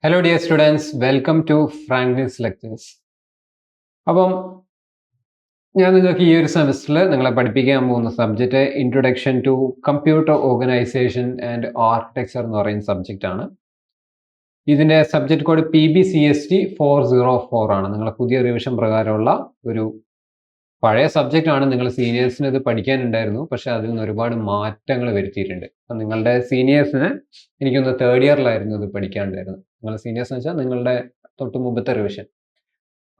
Hello dear students, welcome to Franklin's Lectures. അപ്പം ഞാൻ നിങ്ങൾക്ക് ഈ ഒരു സെമസ്റ്ററിൽ നിങ്ങളെ പഠിപ്പിക്കാൻ പോകുന്ന subject introduction to computer organisation and architecture എന്ന് പറയുന്ന സബ്ജക്റ്റ് ആണ്. ഇതിൻ്റെ സബ്ജക്റ്റ് കോഡ് PBCST 404 ആണ്. നിങ്ങളെ പുതിയ റിവിഷൻ പ്രകാരമുള്ള ഒരു പഴയ സബ്ജക്റ്റ് ആണ്. നിങ്ങൾ സീനിയേഴ്സിന് ഇത് പഠിക്കാനുണ്ടായിരുന്നു, പക്ഷേ അതിൽ നിന്ന് ഒരുപാട് മാറ്റങ്ങൾ വരുത്തിയിട്ടുണ്ട്. അപ്പം നിങ്ങളുടെ സീനിയേഴ്സിന് എനിക്കൊന്ന് തേർഡ് ഇയറിലായിരുന്നു ഇത് പഠിക്കാനുണ്ടായിരുന്നത്. നിങ്ങളുടെ സീനിയേഴ്സ് എന്ന് വെച്ചാൽ നിങ്ങളുടെ തൊട്ട് മുമ്പത്തെ റിവിഷൻ.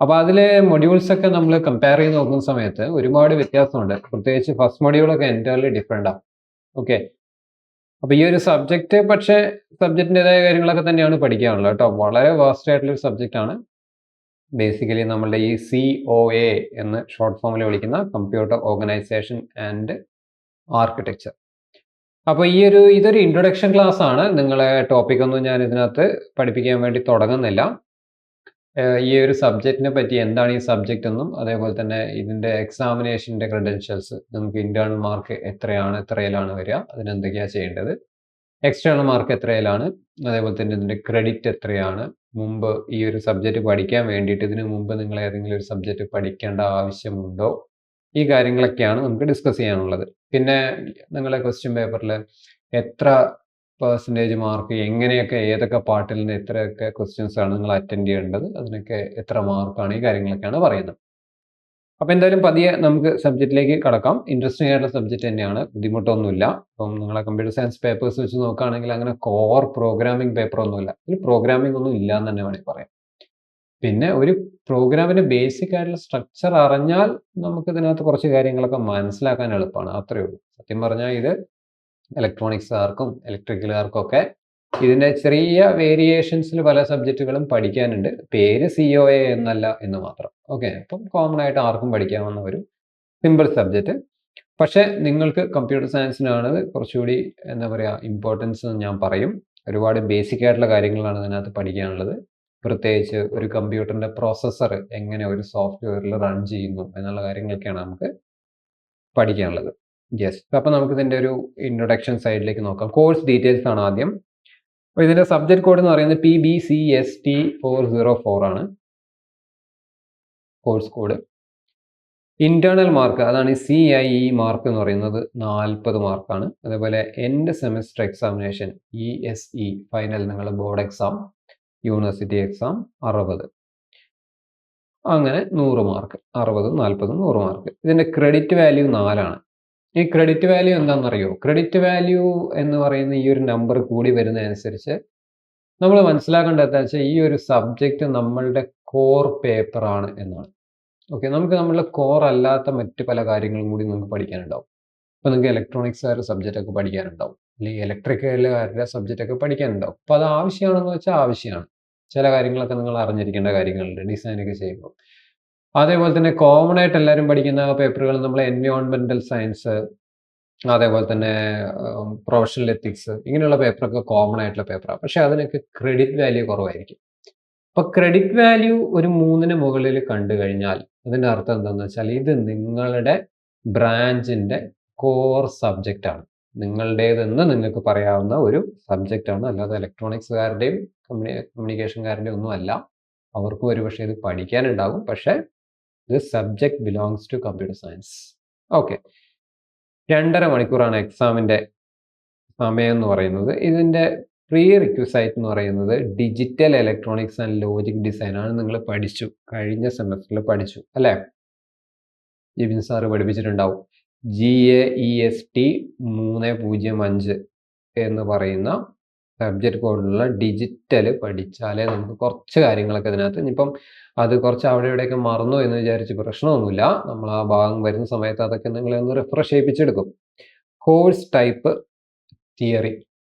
അപ്പോൾ അതിലെ മൊഡ്യൂൾസ് ഒക്കെ നമ്മൾ കമ്പയർ ചെയ്ത് നോക്കുന്ന സമയത്ത് ഒരുപാട് വ്യത്യാസമുണ്ട്. പ്രത്യേകിച്ച് ഫസ്റ്റ് മൊഡ്യൂളൊക്കെ എൻറ്റയർലി ഡിഫറെൻ്റ് ആണ്. ഓക്കെ, അപ്പോൾ ഈ ഒരു സബ്ജക്റ്റ് പക്ഷേ സബ്ജക്റ്റിൻ്റെതായ കാര്യങ്ങളൊക്കെ തന്നെയാണ് പഠിക്കാനുള്ളത് കേട്ടോ. വളരെ വാസ്റ്റ് ആയിട്ടുള്ളൊരു സബ്ജക്റ്റ് ആണ്. ബേസിക്കലി നമ്മളുടെ ഈ COA എന്ന് ഷോർട്ട് ഫോമിൽ വിളിക്കുന്ന കമ്പ്യൂട്ടർ ഓർഗനൈസേഷൻ ആൻഡ് ആർക്കിടെക്ചർ. അപ്പോൾ ഇതൊരു ഇൻട്രൊഡക്ഷൻ ക്ലാസ് ആണ്. നിങ്ങളെ ടോപ്പിക്കൊന്നും ഞാൻ ഇതിനകത്ത് പഠിപ്പിക്കാൻ വേണ്ടി തുടങ്ങുന്നില്ല. ഈ ഒരു സബ്ജക്റ്റിനെ പറ്റി എന്താണ് ഈ സബ്ജക്റ്റ് എന്നും അതേപോലെ തന്നെ ഇതിൻ്റെ എക്സാമിനേഷൻ്റെ ക്രെഡൻഷ്യൽസ്, നമുക്ക് ഇൻറ്റേർണൽ മാർക്ക് എത്രയിലാണ് വരിക, അതിനെന്തൊക്കെയാണ് ചെയ്യേണ്ടത്, എക്സ്റ്റേണൽ മാർക്ക് എത്രയിലാണ്, അതേപോലെ തന്നെ ഇതിൻ്റെ ക്രെഡിറ്റ് എത്രയാണ്, മുമ്പ് ഈ ഒരു സബ്ജക്റ്റ് പഠിക്കാൻ വേണ്ടിയിട്ട് ഇതിനു മുമ്പ് നിങ്ങൾ ഏതെങ്കിലും ഒരു സബ്ജക്റ്റ് പഠിക്കേണ്ട ആവശ്യമുണ്ടോ, ഈ കാര്യങ്ങളൊക്കെയാണ് നമുക്ക് ഡിസ്കസ് ചെയ്യാനുള്ളത്. പിന്നെ നിങ്ങളെ ക്വസ്റ്റ്യൻ പേപ്പറിൽ എത്ര പെർസെൻറ്റേജ് മാർക്ക്, എങ്ങനെയൊക്കെ ഏതൊക്കെ പാർട്ടിൽ നിന്ന് എത്രയൊക്കെ ക്വസ്റ്റ്യൻസ് ആണ് നിങ്ങൾ അറ്റൻഡ് ചെയ്യേണ്ടത്, അതിനൊക്കെ എത്ര മാർക്കാണ്, ഈ കാര്യങ്ങളൊക്കെയാണ് പറയുന്നത്. അപ്പോൾ എന്തായാലും പതിയെ നമുക്ക് സബ്ജക്റ്റിലേക്ക് കടക്കാം. ഇൻട്രസ്റ്റിംഗ് ആയിട്ടുള്ള സബ്ജക്റ്റ് തന്നെയാണ്, ബുദ്ധിമുട്ടൊന്നുമില്ല. അപ്പം നിങ്ങളെ കമ്പ്യൂട്ടർ സയൻസ് പേപ്പേഴ്സ് വെച്ച് നോക്കുകയാണെങ്കിൽ അങ്ങനെ കോർ പ്രോഗ്രാമിംഗ് പേപ്പറൊന്നുമില്ല. ഇതിൽ പ്രോഗ്രാമിംഗ് ഒന്നും ഇല്ല എന്ന് തന്നെ വേണമെങ്കിൽ പറയാം. പിന്നെ ഒരു പ്രോഗ്രാമിൻ്റെ ബേസിക് ആയിട്ടുള്ള സ്ട്രക്ചർ അറിഞ്ഞാൽ നമുക്ക് ഇതിനകത്ത് കുറച്ച് കാര്യങ്ങളൊക്കെ മനസ്സിലാക്കാൻ എളുപ്പമാണ്, അത്രയേ ഉള്ളൂ. സത്യം പറഞ്ഞാൽ ഇത് ഇലക്ട്രോണിക്സുകാർക്കും ഇലക്ട്രിക്കലുകാർക്കും ഒക്കെ ഇതിൻ്റെ ചെറിയ വേരിയേഷൻസിൽ പല സബ്ജക്റ്റുകളും പഠിക്കാനുണ്ട്. പേര് COA എന്നല്ല എന്ന് മാത്രം. ഓക്കെ, അപ്പം കോമൺ ആയിട്ട് ആർക്കും പഠിക്കാവുന്ന ഒരു സിമ്പിൾ സബ്ജക്റ്റ്. പക്ഷേ നിങ്ങൾക്ക് കമ്പ്യൂട്ടർ സയൻസിനാണ് കുറച്ചുകൂടി എന്താ പറയുക ഇമ്പോർട്ടൻസ് എന്ന് ഞാൻ പറയും. ഒരുപാട് ബേസിക് ആയിട്ടുള്ള കാര്യങ്ങളാണ് ഇതിനകത്ത് പഠിക്കാനുള്ളത്. പ്രത്യേകിച്ച് ഒരു കമ്പ്യൂട്ടറിൻ്റെ പ്രോസസ്സർ എങ്ങനെ ഒരു സോഫ്റ്റ്വെയറിൽ റൺ ചെയ്യുന്നു എന്നുള്ള കാര്യങ്ങളൊക്കെയാണ് നമുക്ക് പഠിക്കാനുള്ളത്. യെസ്, അപ്പോൾ നമുക്ക് ഇതിൻ്റെ ഒരു ഇൻട്രൊഡക്ഷൻ സൈഡിലേക്ക് നോക്കാം. കോഴ്സ് ഡീറ്റെയിൽസ് ആണ് ആദ്യം. അപ്പോൾ ഇതിൻ്റെ സബ്ജക്റ്റ് കോഡ് എന്ന് പറയുന്നത് PBCST 404 ആണ് കോഴ്സ് കോഡ്. ഇൻറ്റേർണൽ മാർക്ക്, അതാണ് ഈ CIE മാർക്ക് എന്ന് പറയുന്നത് 40 മാർക്കാണ്. അതേപോലെ end semester examination ESE final, നിങ്ങളുടെ ബോർഡ് എക്സാം, യൂണിവേഴ്സിറ്റി എക്സാം 60. അങ്ങനെ 100 മാർക്ക്, 60, 40, 100 മാർക്ക്. ഇതിൻ്റെ ക്രെഡിറ്റ് വാല്യൂ 4 ആണ്. ഈ ക്രെഡിറ്റ് വാല്യൂ എന്താണെന്നറിയോ? ക്രെഡിറ്റ് വാല്യൂ എന്ന് പറയുന്ന ഈ ഒരു നമ്പർ കൂടി വരുന്നതനുസരിച്ച് നമ്മൾ മനസ്സിലാക്കേണ്ടത് എന്താ വെച്ചാൽ ഈ ഒരു സബ്ജക്റ്റ് നമ്മളുടെ കോർ പേപ്പറാണ് എന്നാണ്. ഓക്കെ, നമുക്ക് നമ്മളുടെ കോർ അല്ലാത്ത മറ്റ് പല കാര്യങ്ങളും കൂടി നമുക്ക് പഠിക്കാനുണ്ടാവും. അപ്പോൾ നിങ്ങൾക്ക് ഇലക്ട്രോണിക്സുകാരുടെ സബ്ജക്റ്റൊക്കെ പഠിക്കാനുണ്ടാവും, അല്ലെങ്കിൽ ഇലക്ട്രിക്കലുകാരുടെ സബ്ജക്റ്റൊക്കെ പഠിക്കാനുണ്ടാവും. അപ്പോൾ അത് ആവശ്യമാണെന്ന് വെച്ചാൽ ആവശ്യമാണ്. ചില കാര്യങ്ങളൊക്കെ നിങ്ങൾ അറിഞ്ഞിരിക്കേണ്ട കാര്യങ്ങളുണ്ട് ഡിസൈനൊക്കെ ചെയ്യുമ്പോൾ. അതേപോലെ തന്നെ കോമൺ ആയിട്ട് എല്ലാവരും പഠിക്കുന്ന പേപ്പറുകൾ നമ്മൾ എൻവയോൺമെൻറ്റൽ സയൻസ്, അതേപോലെ തന്നെ പ്രൊഫഷണൽ എത്തിക്സ്, ഇങ്ങനെയുള്ള പേപ്പറൊക്കെ കോമൺ ആയിട്ടുള്ള പേപ്പറാണ്. പക്ഷേ അതിനൊക്കെ ക്രെഡിറ്റ് വാല്യൂ കുറവായിരിക്കും. അപ്പോൾ ക്രെഡിറ്റ് വാല്യൂ ഒരു 3ന് മുകളിൽ കണ്ടു കഴിഞ്ഞാൽ അതിൻ്റെ അർത്ഥം എന്താണെന്ന് വെച്ചാൽ ഇത് നിങ്ങളുടെ ബ്രാഞ്ചിൻ്റെ കോർ സബ്ജക്റ്റാണ്, നിങ്ങളുടേതെന്ന് നിങ്ങൾക്ക് പറയാവുന്ന ഒരു സബ്ജക്റ്റാണ്. അല്ലാതെ ഇലക്ട്രോണിക്സുകാരുടെയും കമ്മ്യൂണിക്കേഷൻകാരുടെയും ഒന്നും അല്ല. അവർക്കും ഒരുപക്ഷെ ഇത് പഠിക്കാനുണ്ടാകും, പക്ഷേ this subject belongs to computer science. Okay, 2.5 മണിക്കൂറാണ് എക്സാമിൻ്റെ സമയം എന്ന് പറയുന്നത്. ഇതിൻ്റെ പ്രീ റിക്വസൈറ്റ് എന്ന് പറയുന്നത് digital electronics and logic design ആണ്. നിങ്ങൾ പഠിച്ചു, കഴിഞ്ഞ സെമസ്റ്ററിൽ പഠിച്ചു അല്ലേ? ജിബിൻ സാറ് പഠിപ്പിച്ചിട്ടുണ്ടാവും. GAEST 305 എന്ന് പറയുന്ന സബ്ജക്റ്റ് കോഡിലുള്ള ഡിജിറ്റൽ പഠിച്ചാലേ നമുക്ക് കുറച്ച് കാര്യങ്ങളൊക്കെ ഇതിനകത്ത്, ഇനിയിപ്പം അത് കുറച്ച് അവിടെ ഇവിടെയൊക്കെ മറന്നു എന്ന് വിചാരിച്ച് പ്രശ്നമൊന്നുമില്ല. നമ്മൾ ആ ഭാഗം വരുന്ന സമയത്ത് അതൊക്കെ നിങ്ങളെ ഒന്ന് റിഫ്രഷ് ചെയ്യിപ്പിച്ചെടുക്കും. കോഴ്സ് ടൈപ്പ്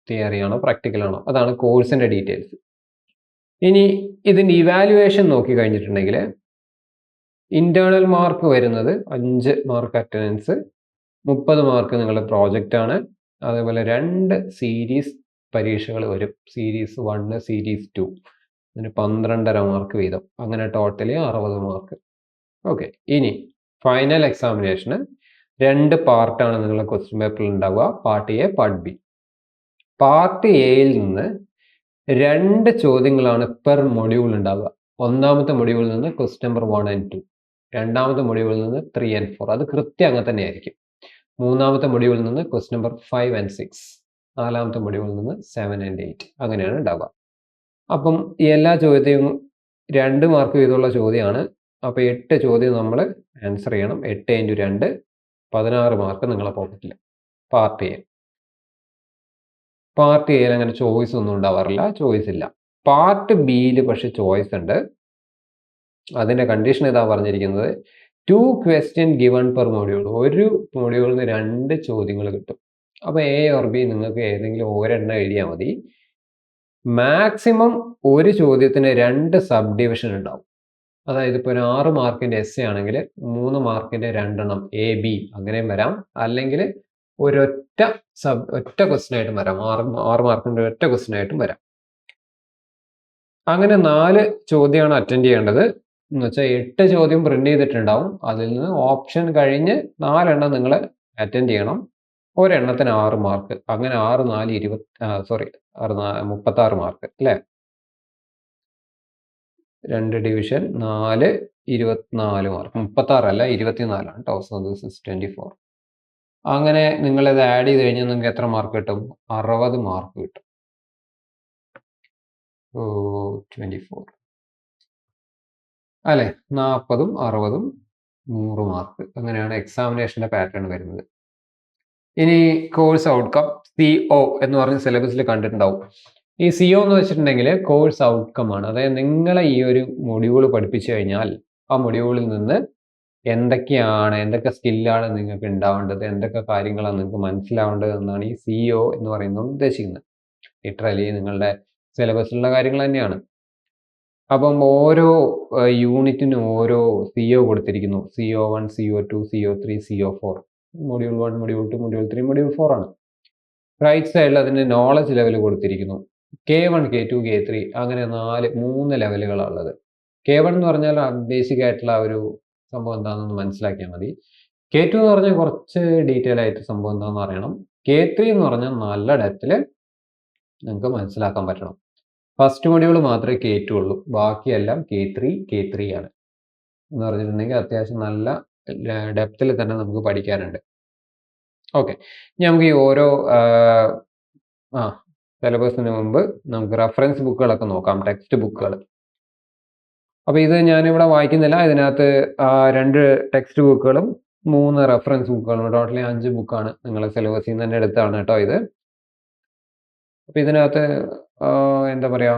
തിയറിയാണോ പ്രാക്ടിക്കലാണോ, അതാണ് കോഴ്സിൻ്റെ ഡീറ്റെയിൽസ്. ഇനി ഇതിൻ്റെ ഇവാലുവേഷൻ നോക്കി കഴിഞ്ഞിട്ടുണ്ടെങ്കിൽ ഇൻറ്റേർണൽ മാർക്ക് വരുന്നത് 5 മാർക്ക് അറ്റൻഡൻസ്, 30 മാർക്ക് നിങ്ങളുടെ പ്രോജക്റ്റാണ്. അതേപോലെ 2 സീരീസ് പരീക്ഷകൾ വരും, സീരീസ് 1, സീരീസ് 2. ഇതിന് 12.5 മാർക്ക് വീതം, അങ്ങനെ ടോട്ടലി 60 മാർക്ക്. ഓക്കെ, ഇനി ഫൈനൽ എക്സാമിനേഷന് 2 പാർട്ടാണ് നിങ്ങളുടെ ക്വസ്റ്റ്യൻ പേപ്പറിൽ ഉണ്ടാവുക, part A, part B. Part എയിൽ നിന്ന് 2 ചോദ്യങ്ങളാണ് പെർ മൊഡ്യൂൾ ഉണ്ടാവുക. ഒന്നാമത്തെ മൊഡ്യൂളിൽ നിന്ന് ക്വസ്റ്റ്യൻ നമ്പർ 1 and 2, രണ്ടാമത്തെ മൊഡ്യൂളിൽ നിന്ന് 3 and 4. അത് കൃത്യം അങ്ങനെ തന്നെയായിരിക്കും. മൂന്നാമത്തെ മൊഡ്യൂളിൽ നിന്ന് ക്വസ്റ്റ്യൻ നമ്പർ 5 and 6, നാലാമത്തെ മൊഡ്യൂളിൽ നിന്ന് 7 and 8. അങ്ങനെയാണ് ഉണ്ടാവുക. അപ്പം ഈ എല്ലാ ചോദ്യത്തെയും 2 മാർക്ക് വീതമുള്ള ചോദ്യമാണ്. അപ്പോൾ 8 ചോദ്യം നമ്മൾ ആൻസർ ചെയ്യണം. 8 × 2 16 മാർക്ക് നിങ്ങളെ പോക്കറ്റിൽ. Part A. പാർട്ട് എയിൽ അങ്ങനെ ചോയ്സ് ഒന്നും ഉണ്ടാവാറില്ല, ചോയ്സ് ഇല്ല. പാർട്ട് ബിയിൽ പക്ഷെ ചോയ്സ് ഉണ്ട്. അതിൻ്റെ കണ്ടീഷൻ ഇതാ പറഞ്ഞിരിക്കുന്നത്, 2 ക്വസ്റ്റ്യൻ ഗിവൺ പെർ മൊഡ്യൂൾ. ഒരു മൊഡ്യൂളിൽ നിന്ന് 2 ചോദ്യങ്ങൾ കിട്ടും. അപ്പോൾ എ ഓർ ബി നിങ്ങൾക്ക് ഏതെങ്കിലും ഒരെണ്ണം എഴുതിയാൽ മതി. മാക്സിമം ഒരു ചോദ്യത്തിന് 2 സബ് ഡിവിഷൻ ഉണ്ടാവും. അതായത് ഇപ്പോൾ ഒരു 6 മാർക്കിൻ്റെ എസ് ആണെങ്കിൽ 3 മാർക്കിൻ്റെ 2 എണ്ണം എ ബി അങ്ങനെയും വരാം. അല്ലെങ്കിൽ ഒറ്റ ക്വസ്റ്റ്യൻ ആയിട്ടും വരാം. 6 മാർക്കിൻ്റെ ഒറ്റ ക്വസ്റ്റ്യൻ ആയിട്ടും വരാം. അങ്ങനെ 4 ചോദ്യമാണ് അറ്റൻഡ് ചെയ്യേണ്ടത്. എന്ന് വെച്ചാൽ 8 ചോദ്യം പ്രിന്റ് ചെയ്തിട്ടുണ്ടാവും. അതിൽ നിന്ന് ഓപ്ഷൻ കഴിഞ്ഞ് 4 എണ്ണം നിങ്ങൾ അറ്റൻഡ് ചെയ്യണം. ഒരെണ്ണത്തിന് 6 മാർക്ക്. അങ്ങനെ 6 4 36 മാർക്ക് അല്ലേ? 2 ഡിവിഷൻ 4 24 മാർക്ക്. 36 അല്ല 24 ആണ് കേട്ടോ. So this is 24. അങ്ങനെ നിങ്ങളിത് ആഡ് ചെയ്ത് കഴിഞ്ഞാൽ നിങ്ങൾക്ക് എത്ര മാർക്ക് കിട്ടും? 60 മാർക്ക് കിട്ടും. 24 അല്ലേ? 40ഉം 60ഉം 100 മാർക്ക്. അങ്ങനെയാണ് എക്സാമിനേഷൻ്റെ പാറ്റേൺ വരുന്നത്. ഇനി കോഴ്സ് ഔട്ട്കം CO എന്ന് പറഞ്ഞ സിലബസിൽ കണ്ടിട്ടുണ്ടാവും. ഈ CO എന്ന് വെച്ചിട്ടുണ്ടെങ്കിൽ കോഴ്സ് ഔട്ട്കം ആണ്. അതായത് നിങ്ങളെ ഈ ഒരു മൊഡ്യൂൾ പഠിപ്പിച്ചു കഴിഞ്ഞാൽ ആ മൊഡ്യൂളിൽ നിന്ന് എന്തൊക്കെ സ്കില്ലാണ് നിങ്ങൾക്ക് ഉണ്ടാവേണ്ടത്, എന്തൊക്കെ കാര്യങ്ങളാണ് നിങ്ങൾക്ക് മനസ്സിലാവേണ്ടത് എന്നാണ് ഈ CO എന്ന് പറയുന്നത് ഉദ്ദേശിക്കുന്നത്. ലിറ്ററലി നിങ്ങളുടെ സിലബസിലുള്ള കാര്യങ്ങൾ തന്നെയാണ്. അപ്പം ഓരോ യൂണിറ്റിനും ഓരോ CO കൊടുത്തിരിക്കുന്നു. CO1, CO2, CO3, CO4. Module 1, module 2, module 3, module 4 ആണ്. റൈറ്റ് സൈഡിൽ അതിൻ്റെ നോളജ് ലെവൽ കൊടുത്തിരിക്കുന്നു. K1, K2, K3 അങ്ങനെ 3 ലെവലുകളാണുള്ളത്. K1 എന്ന് പറഞ്ഞാൽ ബേസിക് ആയിട്ടുള്ള ഒരു സംഭവം എന്താണെന്ന് മനസ്സിലാക്കിയാൽ മതി. K2 എന്ന് പറഞ്ഞാൽ കുറച്ച് ഡീറ്റെയിൽ ആയിട്ട് സംഭവം എന്താണെന്ന് അറിയണം. K3 എന്ന് പറഞ്ഞാൽ നല്ല ഡെപ്തിൽ നിങ്ങൾക്ക് മനസ്സിലാക്കാൻ പറ്റണം. ഫസ്റ്റ് മൊഡ്യൂൾ മാത്രമേ K2 ഉള്ളൂ. ബാക്കിയെല്ലാം K3 ആണ്. എന്ന് പറഞ്ഞിട്ടുണ്ടെങ്കിൽ അത്യാവശ്യം നല്ല ഡെപ്തിൽ തന്നെ നമുക്ക് പഠിക്കാനുണ്ട്. ഓക്കെ, നമുക്ക് ഈ ഓരോ സിലബസിന് മുമ്പ് നമുക്ക് റെഫറൻസ് ബുക്കുകളൊക്കെ നോക്കാം, ടെക്സ്റ്റ് ബുക്കുകൾ. അപ്പോൾ ഇത് ഞാനിവിടെ വായിക്കുന്നില്ല. ഇതിനകത്ത് 2 ടെക്സ്റ്റ് ബുക്കുകളും 3 റെഫറൻസ് ബുക്കുകളും, ടോട്ടലി 5 ബുക്കാണ് നിങ്ങളെ സിലബസിൽ നിന്ന് തന്നെ എടുത്താണ് കേട്ടോ ഇത്. അപ്പോൾ ഇതിനകത്ത് എന്താ പറയുക,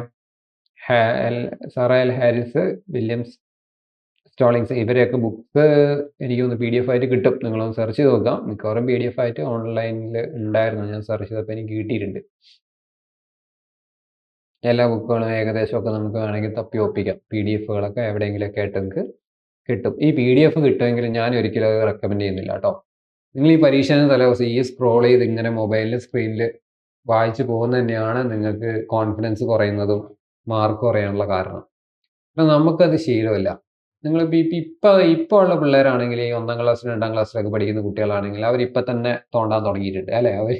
സറ എൽ ഹാരിസ്, വില്യംസ് സ്റ്റോളിങ്സ് ഇവരെയൊക്കെ ബുക്ക് എനിക്ക് ഒന്ന് PDF ആയിട്ട് കിട്ടും. നിങ്ങളൊന്ന് സെർച്ച് ചെയ്ത് നോക്കാം. മിക്കവാറും PDF ആയിട്ട് ഓൺലൈനിൽ ഉണ്ടായിരുന്നു. ഞാൻ സെർച്ച് ചെയ്തപ്പോൾ എനിക്ക് കിട്ടിയിട്ടുണ്ട്. എല്ലാ ബുക്കുകളും ഏകദേശമൊക്കെ നമുക്ക് വേണമെങ്കിൽ തപ്പി ഒപ്പിക്കാം. PDFകളൊക്കെ എവിടെയെങ്കിലുമൊക്കെ ആയിട്ട് നിങ്ങൾക്ക് കിട്ടും. ഈ PDF കിട്ടുമെങ്കിൽ ഞാൻ ഒരിക്കലും അത് റെക്കമെൻഡ് ചെയ്യുന്നില്ല കേട്ടോ. നിങ്ങൾ ഈ പരീക്ഷേൻ്റെ തലേദിവസം ഈ സ്ക്രോൾ ചെയ്ത് ഇങ്ങനെ മൊബൈലിൽ സ്ക്രീനിൽ വായിച്ച് പോകുന്നത് തന്നെയാണ് നിങ്ങൾക്ക് കോൺഫിഡൻസ് കുറയുന്നതും മാർക്ക് കുറയാനുള്ള കാരണം. അപ്പം നമുക്കത് ശീലമില്ല. നിങ്ങളിപ്പോൾ ഇപ്പോൾ ഉള്ള പിള്ളേരാണെങ്കിൽ ഈ 1ാം ക്ലാസ്സിലും 2ാം ക്ലാസ്സിലൊക്കെ പഠിക്കുന്ന കുട്ടികളാണെങ്കിൽ അവരിപ്പോൾ തന്നെ തോണ്ടാൻ തുടങ്ങിയിട്ടുണ്ട് അല്ലേ? അവർ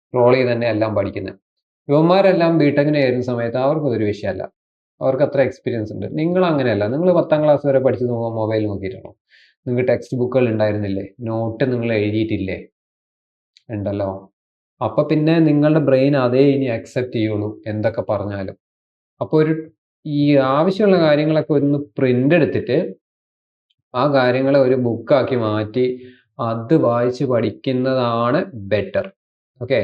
സ്ക്രോൾ ചെയ്ത് തന്നെ എല്ലാം പഠിക്കുന്നത്. യുവന്മാരെല്ലാം ബിടെക്കിന് കയറുന്ന സമയത്ത് അവർക്കതൊരു വിഷയമല്ല. അവർക്ക് അത്ര എക്സ്പീരിയൻസ് ഉണ്ട്. നിങ്ങൾ അങ്ങനെയല്ല. നിങ്ങൾ 10ാം ക്ലാസ് വരെ പഠിച്ച് മൊബൈൽ നോക്കിയിട്ടാണോ? നിങ്ങൾക്ക് ടെക്സ്റ്റ് ബുക്കുകൾ ഉണ്ടായിരുന്നില്ലേ? നോട്ട് നിങ്ങൾ എഴുതിയിട്ടില്ലേ? ഉണ്ടല്ലോ. അപ്പോൾ പിന്നെ നിങ്ങളുടെ ബ്രെയിൻ അതേ ഇനി അക്സെപ്റ്റ് ചെയ്യുള്ളൂ എന്തൊക്കെ പറഞ്ഞാലും. അപ്പോൾ ഈ ആവശ്യമുള്ള കാര്യങ്ങളൊക്കെ ഒന്ന് പ്രിൻ്റ് എടുത്തിട്ട് ആ കാര്യങ്ങളെ ഒരു ബുക്കാക്കി മാറ്റി അത് വായിച്ച് പഠിക്കുന്നതാണ് ബെറ്റർ. ഓക്കെ,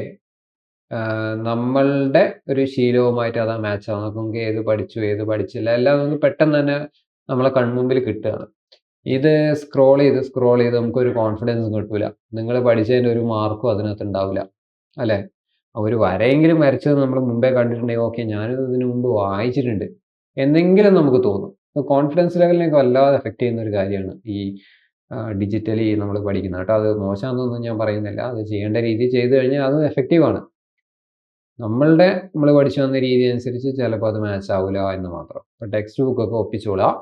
നമ്മളുടെ ഒരു ശീലവുമായിട്ട് അതാ മാച്ച് ആവും. നമുക്ക് ഏത് പഠിച്ചു ഏത് പഠിച്ചില്ല എല്ലാം നമുക്ക് പെട്ടെന്ന് തന്നെ നമ്മളെ കൺമുമ്പിൽ കിട്ടുകയാണ്. ഇത് സ്ക്രോൾ ചെയ്ത് നമുക്കൊരു കോൺഫിഡൻസ് കിട്ടൂല. നിങ്ങൾ പഠിച്ചതിൻ്റെ ഒരു മാർക്കും അതിനകത്ത് ഉണ്ടാവില്ല അല്ലേ? ഒരു വരയെങ്കിലും വരച്ചത് നമ്മൾ മുമ്പേ കണ്ടിട്ടുണ്ടെങ്കിൽ ഓക്കെ ഞാനിത് ഇതിനു മുമ്പ് വായിച്ചിട്ടുണ്ട് എന്തെങ്കിലും നമുക്ക് തോന്നും. കോൺഫിഡൻസ് ലെവലിനൊക്കെ വല്ലാതെ എഫക്റ്റ് ചെയ്യുന്ന ഒരു കാര്യമാണ് ഈ ഡിജിറ്റലി നമ്മൾ പഠിക്കുന്നത് കേട്ടോ. അത് മോശമാണെന്നൊന്നും ഞാൻ പറയുന്നില്ല. അത് ചെയ്യേണ്ട രീതി ചെയ്തു കഴിഞ്ഞാൽ അത് എഫക്റ്റീവാണ്. നമ്മൾ പഠിച്ചു വന്ന രീതി അനുസരിച്ച് ചിലപ്പോൾ അത് മാച്ച് ആവില്ല എന്ന് മാത്രം. ഇപ്പോൾ ടെക്സ്റ്റ് ബുക്കൊക്കെ ഒപ്പിച്ചോളാം,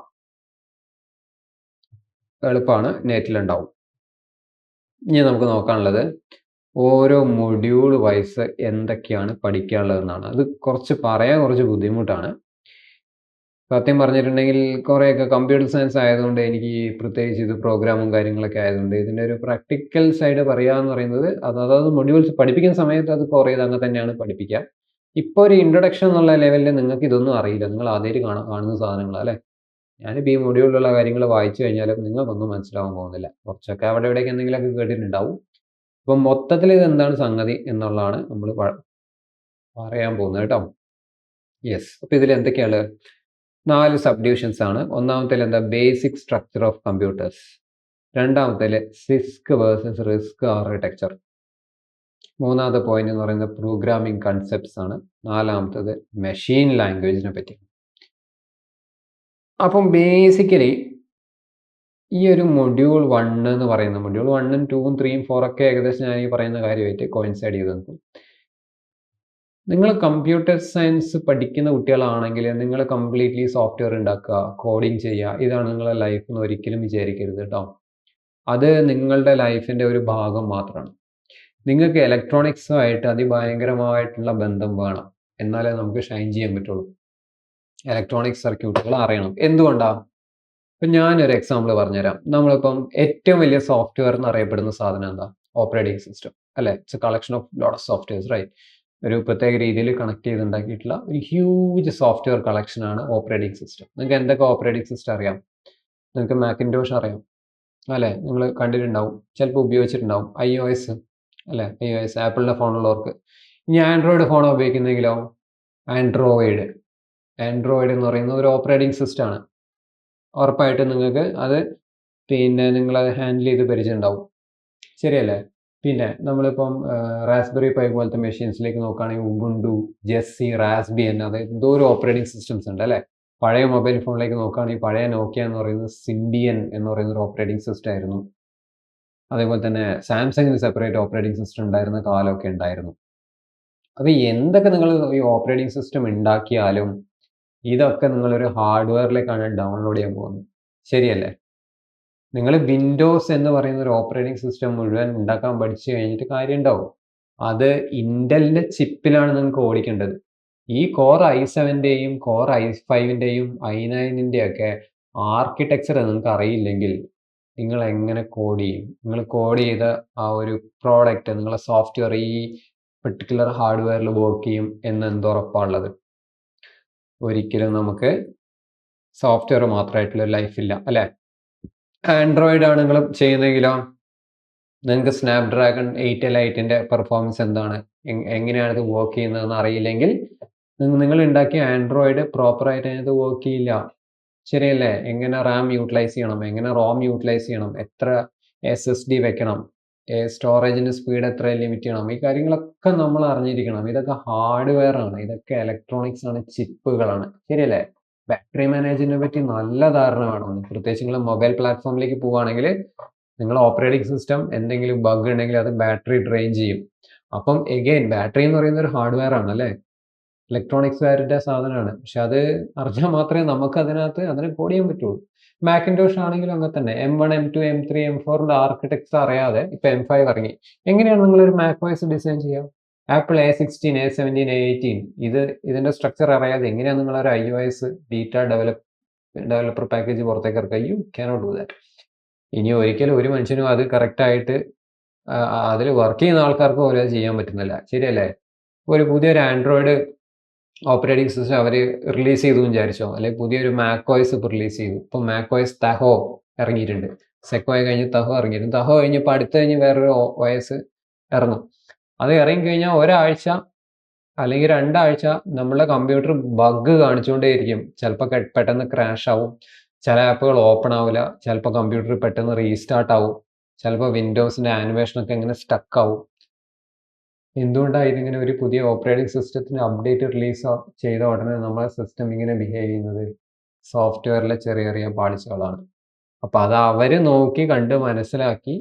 എളുപ്പമാണ്, നെറ്റിലുണ്ടാവും. ഇനി നമുക്ക് നോക്കാനുള്ളത് ഓരോ മൊഡ്യൂൾ വൈസ് എന്തൊക്കെയാണ് പഠിക്കാനുള്ളതെന്നാണ്. അത് പറയാൻ കുറച്ച് ബുദ്ധിമുട്ടാണ്. സത്യം പറഞ്ഞിട്ടുണ്ടെങ്കിൽ കുറേയൊക്കെ കമ്പ്യൂട്ടർ സയൻസ് ആയതുകൊണ്ട് എനിക്ക് പ്രത്യേകിച്ച് ഇത് പ്രോഗ്രാമും കാര്യങ്ങളൊക്കെ ആയതുകൊണ്ട് ഇതിൻ്റെ ഒരു പ്രാക്ടിക്കൽ സൈഡ് പറയാന്ന് പറയുന്നത് അതായത് മൊഡ്യൂൾസ് പഠിപ്പിക്കുന്ന സമയത്ത് അത് കുറേ ഇത് അങ്ങനെ തന്നെയാണ് പഠിപ്പിക്കുക. ഇപ്പോൾ ഒരു ഇൻട്രൊഡക്ഷൻ എന്നുള്ള ലെവലിൽ നിങ്ങൾക്ക് ഇതൊന്നും അറിയില്ല. നിങ്ങൾ ആദ്യമായിട്ട് കാണുന്ന സാധനങ്ങളാണ് അല്ലേ? ഞാനിപ്പോൾ ഈ മൊഡ്യൂളിലുള്ള കാര്യങ്ങൾ വായിച്ചു കഴിഞ്ഞാലും നിങ്ങൾക്കൊന്നും മനസ്സിലാവാൻ പോകുന്നില്ല. കുറച്ചൊക്കെ അവിടെ ഇവിടെയൊക്കെ എന്തെങ്കിലുമൊക്കെ കേട്ടിട്ടുണ്ടാവും. അപ്പം മൊത്തത്തിൽ ഇത് എന്താണ് സംഗതി എന്നുള്ളതാണ് നമ്മൾ പറയാൻ പോകുന്നത് കേട്ടോ. യെസ്. അപ്പോൾ ഇതിൽ എന്തൊക്കെയാണ് 4 സബ് ഡിവിഷൻസ് ആണ്. ഒന്നാമത്തേൽ എന്താ ബേസിക് സ്ട്രക്ചർ ഓഫ് കമ്പ്യൂട്ടേഴ്സ്. രണ്ടാമത്തേൽ സിസ്ക് വേഴ്സസ് റിസ്ക് ആർക്കിടെക്ചർ. മൂന്നാമത്തെ പോയിന്റ് എന്ന് പറയുന്നത് പ്രോഗ്രാമിംഗ് കൺസെപ്റ്റ്സ് ആണ്. നാലാമത്തേത് മെഷീൻ ലാംഗ്വേജിനെ പറ്റി. അപ്പം ബേസിക്കലി ഈ ഒരു മൊഡ്യൂൾ 1 എന്ന് പറയുന്ന മൊഡ്യൂൾ 1ഉം 2ഉം 3ഉം 4 ഒക്കെ ഏകദേശം ഞാൻ ഈ പറയുന്ന കാര്യമായിട്ട് കോയിൻസൈഡ് ചെയ്ത് നിൽക്കും. നിങ്ങൾ കമ്പ്യൂട്ടർ സയൻസ് പഠിക്കുന്ന കുട്ടികളാണെങ്കിൽ നിങ്ങൾ കംപ്ലീറ്റ്ലി സോഫ്റ്റ്വെയർ ഉണ്ടാക്കുക, കോഡിങ് ചെയ്യുക, ഇതാണ് നിങ്ങളുടെ ലൈഫ് എന്ന് ഒരിക്കലും വിചാരിക്കരുത് കേട്ടോ. അത് നിങ്ങളുടെ ലൈഫിൻ്റെ ഒരു ഭാഗം മാത്രമാണ്. നിങ്ങൾക്ക് ഇലക്ട്രോണിക്സുമായിട്ട് അതിഭയങ്കരമായിട്ടുള്ള ബന്ധം വേണം, എന്നാലേ നമുക്ക് ഷൈൻ ചെയ്യാൻ പറ്റുള്ളൂ. ഇലക്ട്രോണിക് സർക്യൂട്ടുകൾ അറിയണം. എന്തുകൊണ്ടാണ്? ഇപ്പം ഞാനൊരു എക്സാമ്പിൾ പറഞ്ഞുതരാം. നമ്മളിപ്പം ഏറ്റവും വലിയ സോഫ്റ്റ്വെയർ എന്നറിയപ്പെടുന്ന സാധനം എന്താ? ഓപ്പറേറ്റിംഗ് സിസ്റ്റം അല്ലേ? It's a collection of lot of softwares, right? ഒരു പ്രത്യേക രീതിയിൽ കണക്ട് ചെയ്തുണ്ടാക്കിയിട്ടുള്ള ഒരു ഹ്യൂജ് സോഫ്റ്റ്വെയർ കളക്ഷനാണ് ഓപ്പറേറ്റിംഗ് സിസ്റ്റം. നിങ്ങൾക്ക് എന്തൊക്കെ ഓപ്പറേറ്റിംഗ് സിസ്റ്റം അറിയാം? നിങ്ങൾക്ക് മാക്കിൻടോഷ് അറിയാം അല്ലേ? നിങ്ങൾ കണ്ടിട്ടുണ്ടാവും, ചിലപ്പോൾ ഉപയോഗിച്ചിട്ടുണ്ടാവും. iOS അല്ലേ? iOS ആപ്പിളിൻ്റെ ഫോണുള്ളവർക്ക്. ഇനി ആൻഡ്രോയിഡ് ഫോൺ ഉപയോഗിക്കുന്നെങ്കിലോ? ആൻഡ്രോയിഡ് എന്ന് പറയുന്നത് ഒരു ഓപ്പറേറ്റിംഗ് സിസ്റ്റമാണ്. ഉറപ്പായിട്ടും നിങ്ങൾക്ക് അത് നിങ്ങളത് ഹാൻഡിൽ ചെയ്ത് പരിചയമുണ്ടാവും, ശരിയല്ലേ? പിന്നെ നമ്മളിപ്പം റാസ്ബെറി പൈ പോലത്തെ മെഷീൻസിലേക്ക് നോക്കുകയാണെങ്കിൽ ഉബുണ്ടു, ജെസ്സി, റാസ്ബിയൻ, അത് എന്തോ ഒരു ഓപ്പറേറ്റിംഗ് സിസ്റ്റംസ് ഉണ്ട് അല്ലേ? പഴയ മൊബൈൽ ഫോണിലേക്ക് നോക്കുകയാണെങ്കിൽ പഴയ നോക്കിയ എന്ന് പറയുന്നത് സിംബിയൻ എന്ന് പറയുന്ന ഒരു ഓപ്പറേറ്റിംഗ് സിസ്റ്റം ആയിരുന്നു. അതേപോലെ തന്നെ സാംസങ്ങിന് സെപ്പറേറ്റ് ഓപ്പറേറ്റിംഗ് സിസ്റ്റം ഉണ്ടായിരുന്ന കാലമൊക്കെ ഉണ്ടായിരുന്നു. അപ്പോൾ എന്തൊക്കെ നിങ്ങൾ ഈ ഓപ്പറേറ്റിംഗ് സിസ്റ്റം ഉണ്ടാക്കിയാലും ഇതൊക്കെ നിങ്ങളൊരു ഹാർഡ്വെയറിലേക്കാണ് ഡൗൺലോഡ് ചെയ്യാൻ പോകുന്നത്, ശരിയല്ലേ? നിങ്ങൾ വിൻഡോസ് എന്ന് പറയുന്ന ഒരു ഓപ്പറേറ്റിംഗ് സിസ്റ്റം മുഴുവൻ ഉണ്ടാക്കാൻ പഠിച്ചു കഴിഞ്ഞിട്ട് കാര്യം ഉണ്ടാവും. അത് ഇൻ്റലിൻ്റെ ചിപ്പിലാണ് നിങ്ങൾക്ക് ഓടിക്കേണ്ടത്. ഈ കോർ i7ൻ്റെയും കോർ i5ൻ്റെയും i9ൻ്റെ ഒക്കെ ആർക്കിടെക്ചർ നിങ്ങൾക്ക് അറിയില്ലെങ്കിൽ നിങ്ങൾ എങ്ങനെ കോഡ് ചെയ്യും? നിങ്ങൾ കോഡ് ചെയ്ത ആ ഒരു പ്രോഡക്റ്റ് നിങ്ങളുടെ സോഫ്റ്റ്വെയർ ഈ പെർട്ടിക്കുലർ ഹാർഡ്വെയറിൽ വർക്ക് ചെയ്യും എന്ന് എന്തുറപ്പാണുള്ളത്? ഒരിക്കലും നമുക്ക് സോഫ്റ്റ്വെയർ മാത്രമായിട്ടുള്ള ലൈഫില്ല അല്ലേ? ആൻഡ്രോയിഡ് ആണ് നിങ്ങൾ ചെയ്യുന്നതെങ്കിലോ നിങ്ങൾക്ക് സ്നാപ്ഡ്രാഗൺ 8 പെർഫോമൻസ് എന്താണ്, എങ്ങനെയാണ് ഇത് വർക്ക് ചെയ്യുന്നതെന്ന് അറിയില്ലെങ്കിൽ നിങ്ങൾ ഉണ്ടാക്കിയ ആൻഡ്രോയിഡ് പ്രോപ്പറായിട്ട് അതിനകത്ത് വർക്ക് ചെയ്യില്ല, ശരിയല്ലേ? എങ്ങനെ റാം യൂട്ടിലൈസ് ചെയ്യണം, എങ്ങനെ റോം യൂട്ടിലൈസ് ചെയ്യണം, എത്ര SSD വെക്കണം, സ്റ്റോറേജിൻ്റെ സ്പീഡ് എത്ര ലിമിറ്റ് ചെയ്യണം, ഈ കാര്യങ്ങളൊക്കെ നമ്മൾ അറിഞ്ഞിരിക്കണം. ഇതൊക്കെ ഹാർഡ്വെയർ ആണ്, ഇതൊക്കെ ഇലക്ട്രോണിക്സ് ആണ്, ചിപ്പുകളാണ്, ശരിയല്ലേ? ബാറ്ററി മാനേജിനെ പറ്റി നല്ല ധാരണ വേണം. പ്രത്യേകിച്ച് നിങ്ങൾ മൊബൈൽ പ്ലാറ്റ്ഫോമിലേക്ക് പോവുകയാണെങ്കിൽ നിങ്ങൾ ഓപ്പറേറ്റിംഗ് സിസ്റ്റം എന്തെങ്കിലും ബഗ് ഉണ്ടെങ്കിൽ അത് ബാറ്ററി ഡ്രെയിൻ ചെയ്യും. അപ്പം എഗെയിൻ ബാറ്ററി എന്ന് പറയുന്ന ഒരു ഹാർഡ്വെയർ ആണ് അല്ലേ? ഇലക്ട്രോണിക്സുകാരുടെ സാധനമാണ്. പക്ഷെ അത് അറിഞ്ഞാൽ മാത്രമേ നമുക്ക് അതിനെ കോഡ് ചെയ്യാൻ പറ്റുള്ളൂ. മാക്കിൻടോഷ് ആണെങ്കിലും അങ്ങനെ തന്നെ. M1, M2, M3, M4ൻ്റെ ആർക്കിടെക്ചർ അറിയാതെ ഇപ്പം M5 ഇറങ്ങി. എങ്ങനെയാണ് നിങ്ങളൊരു macOS ഡിസൈൻ ചെയ്യുക? ആപ്പിൾ A16, A17, A18 ഇതിൻ്റെ സ്ട്രക്ചർ അറിയാതെ എങ്ങനെയാണ് നിങ്ങളൊരു iOS ബീറ്റ ഡെവലപ്പർ പാക്കേജ് പുറത്തേക്ക് ഇറക്കുക? You cannot do that. ഇനി ഒരിക്കലും ഒരു മനുഷ്യനും അത് കറക്റ്റായിട്ട് അതിൽ വർക്ക് ചെയ്യുന്ന ആൾക്കാർക്ക് പോലും അത് ചെയ്യാൻ പറ്റുന്നില്ല, ശരിയല്ലേ? ഒരു പുതിയൊരു ആൻഡ്രോയിഡ് ഓപ്പറേറ്റിംഗ് സിസ്റ്റം അവർ റിലീസ് ചെയ്തു എന്ന് വിചാരിച്ചോ, അല്ലെങ്കിൽ പുതിയൊരു macOS ഇപ്പോൾ റിലീസ് ചെയ്തു. ഇപ്പോൾ macOS തഹോ ഇറങ്ങിയിട്ടുണ്ട്. സെക്കോയ കഴിഞ്ഞ് തഹോ ഇറങ്ങിയിട്ടുണ്ട്. തഹോ കഴിഞ്ഞപ്പോൾ അടുത്ത് കഴിഞ്ഞ് വേറൊരു OS ഇറങ്ങും. അത് ഇറങ്ങിക്കഴിഞ്ഞാൽ ഒരാഴ്ച അല്ലെങ്കിൽ 2 ആഴ്ച നമ്മളുടെ കമ്പ്യൂട്ടർ ബഗ് കാണിച്ചുകൊണ്ടേയിരിക്കും. ചിലപ്പോൾ പെട്ടെന്ന് ക്രാഷ് ആവും, ചില ആപ്പുകൾ ഓപ്പൺ ആവില്ല, ചിലപ്പോൾ കമ്പ്യൂട്ടർ പെട്ടെന്ന് റീസ്റ്റാർട്ട് ആവും, ചിലപ്പോൾ വിൻഡോസിൻ്റെ ആനിമേഷനൊക്കെ ഇങ്ങനെ സ്റ്റക്ക് ആവും. എന്തുകൊണ്ടാണ് ഇതിങ്ങനെ ഒരു പുതിയ ഓപ്പറേറ്റിംഗ് സിസ്റ്റത്തിന് അപ്ഡേറ്റ് റിലീസ് ചെയ്ത ഉടനെ നമ്മുടെ സിസ്റ്റം ഇങ്ങനെ ബിഹേവ് ചെയ്യുന്നത്? സോഫ്റ്റ്വെയറിലെ ചെറിയ ചെറിയ പാളിച്ചകളാണ്. അപ്പോൾ അത് അവർ നോക്കി കണ്ട് മനസ്സിലാക്കി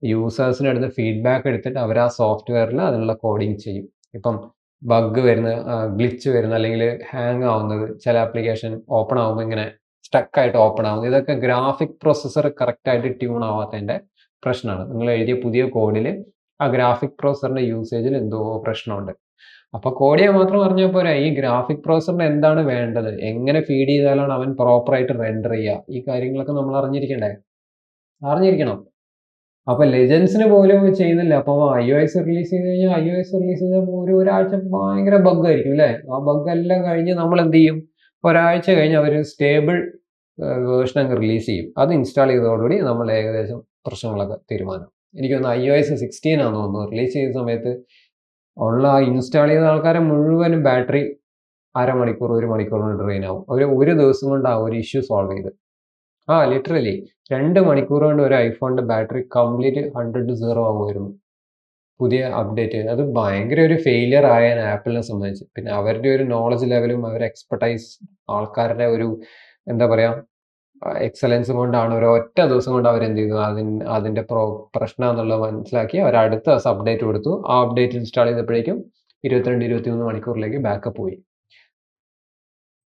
യൂസേഴ്സിൻ്റെ അടുത്ത് ഫീഡ്ബാക്ക് എടുത്തിട്ട് അവർ ആ സോഫ്റ്റ്വെയറിൽ അതിനുള്ള കോഡിങ് ചെയ്യും. ഇപ്പം ബഗ് വരുന്ന, ഗ്ലിച്ച് വരുന്ന, അല്ലെങ്കിൽ ഹാങ് ആവുന്നത്, ചില ആപ്ലിക്കേഷൻ ഓപ്പൺ ആകുമ്പോൾ ഇങ്ങനെ സ്റ്റക്കായിട്ട് ഓപ്പൺ ആവുന്നത്, ഇതൊക്കെ ഗ്രാഫിക് പ്രോസസ്സർ കറക്റ്റായിട്ട് ട്യൂൺ ആവാത്തതിൻ്റെ പ്രശ്നമാണ്. നിങ്ങൾ എഴുതിയ പുതിയ കോഡിൽ ആ ഗ്രാഫിക് പ്രോസസറിന്റെ യൂസേജിൽ എന്തോ പ്രശ്നമുണ്ട്. അപ്പൊ കോഡ് ചെയ്യാൻ മാത്രം അറിഞ്ഞാൽ പോരാ, ഈ ഗ്രാഫിക് പ്രോസസറിന് എന്താണ് വേണ്ടത്, എങ്ങനെ ഫീഡ് ചെയ്താലാണ് അവൻ പ്രോപ്പറായിട്ട് റെൻഡർ ചെയ്യുക, ഈ കാര്യങ്ങളൊക്കെ നമ്മൾ അറിഞ്ഞിരിക്കണം. അപ്പൊ ലെജൻസിന് പോലും ചെയ്യുന്നില്ല. അപ്പൊ iOS റിലീസ് ചെയ്ത് കഴിഞ്ഞാൽ ഒരാഴ്ച ഭയങ്കര ബഗ് ആയിരിക്കും അല്ലേ? ആ ബഗ് എല്ലാം കഴിഞ്ഞ് നമ്മൾ എന്ത് ചെയ്യും? ഒരാഴ്ച കഴിഞ്ഞ് അവർ സ്റ്റേബിൾ വേർഷൻ അങ്ങ് റിലീസ് ചെയ്യും. അത് ഇൻസ്റ്റാൾ ചെയ്തതോടുകൂടി നമ്മൾ ഏകദേശം പ്രശ്നങ്ങളൊക്കെ തീരുമാനം. എനിക്ക് തോന്നുന്നു iOS 16 ആണെന്ന് തോന്നുന്നു റിലീസ് ചെയ്ത സമയത്ത് ഉള്ള ഇൻസ്റ്റാൾ ചെയ്ത ആൾക്കാരെ മുഴുവനും ബാറ്ററി അരമണിക്കൂർ 1 മണിക്കൂർ കൊണ്ട് ഡ്രെയിൻ ആവും. അവർ ഒരു ദിവസം കൊണ്ട് ആ ഒരു ഇഷ്യൂ സോൾവ് ചെയ്ത്. ലിറ്ററലി 2 മണിക്കൂർ കൊണ്ട് ഒരു ഐഫോണിന്റെ ബാറ്ററി കംപ്ലീറ്റ് 100 to 0 ആവുമായിരുന്നു. പുതിയ അപ്ഡേറ്റ്. അത് ഭയങ്കര ഒരു ഫെയിലിയർ ആയ ആപ്പിളിനെ സംബന്ധിച്ച്. പിന്നെ അവരുടെ ഒരു നോളജ് ലെവലും അവരുടെ എക്സ്പെർട്ടൈസ് ആൾക്കാരുടെ ഒരു എന്താ പറയാ എക്സലൻസും കൊണ്ടാണ് ഒരൊറ്റ ദിവസം കൊണ്ട് അവരെന്ത് ചെയ്തു, അതിന്റെ പ്രശ്നം എന്നുള്ളത് മനസ്സിലാക്കി അവർ അടുത്ത ദിവസം അപ്ഡേറ്റ് കൊടുത്തു. ആ അപ്ഡേറ്റ് ഇൻസ്റ്റാൾ ചെയ്തപ്പോഴേക്കും 22-23 മണിക്കൂറിലേക്ക് ബാക്കപ്പ് പോയി.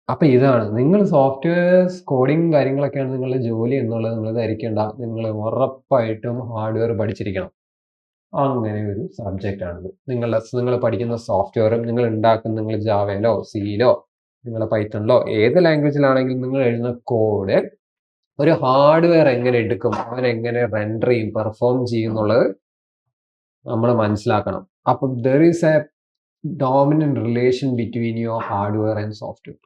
അപ്പൊ ഇതാണ്, നിങ്ങൾ സോഫ്റ്റ്വെയർസ് കോഡിങ് കാര്യങ്ങളൊക്കെയാണ് നിങ്ങളുടെ ജോലി എന്നുള്ളത് നിങ്ങൾ ധരിക്കേണ്ട. നിങ്ങൾ ഉറപ്പായിട്ടും ഹാർഡ്വെയർ പഠിച്ചിരിക്കണം. അങ്ങനെ ഒരു സബ്ജക്റ്റ് ആണിത്. നിങ്ങൾ പഠിക്കുന്ന സോഫ്റ്റ്വെയറും നിങ്ങൾ ഉണ്ടാക്കുന്ന, നിങ്ങൾ ജാവയിലോ സിയിലോ നിങ്ങൾ പൈത്തണിലോ ഏത് ലാംഗ്വേജിലാണെങ്കിലും നിങ്ങൾ എഴുതുന്ന കോഡ് ഒരു ഹാർഡ്വെയർ എങ്ങനെ എടുക്കും, അവൻ എങ്ങനെ റെൻഡർ ചെയ്യും, പെർഫോം ചെയ്യും എന്നുള്ളത് നമ്മൾ മനസ്സിലാക്കണം. അപ്പം there is A dominant relation between your hardware and software.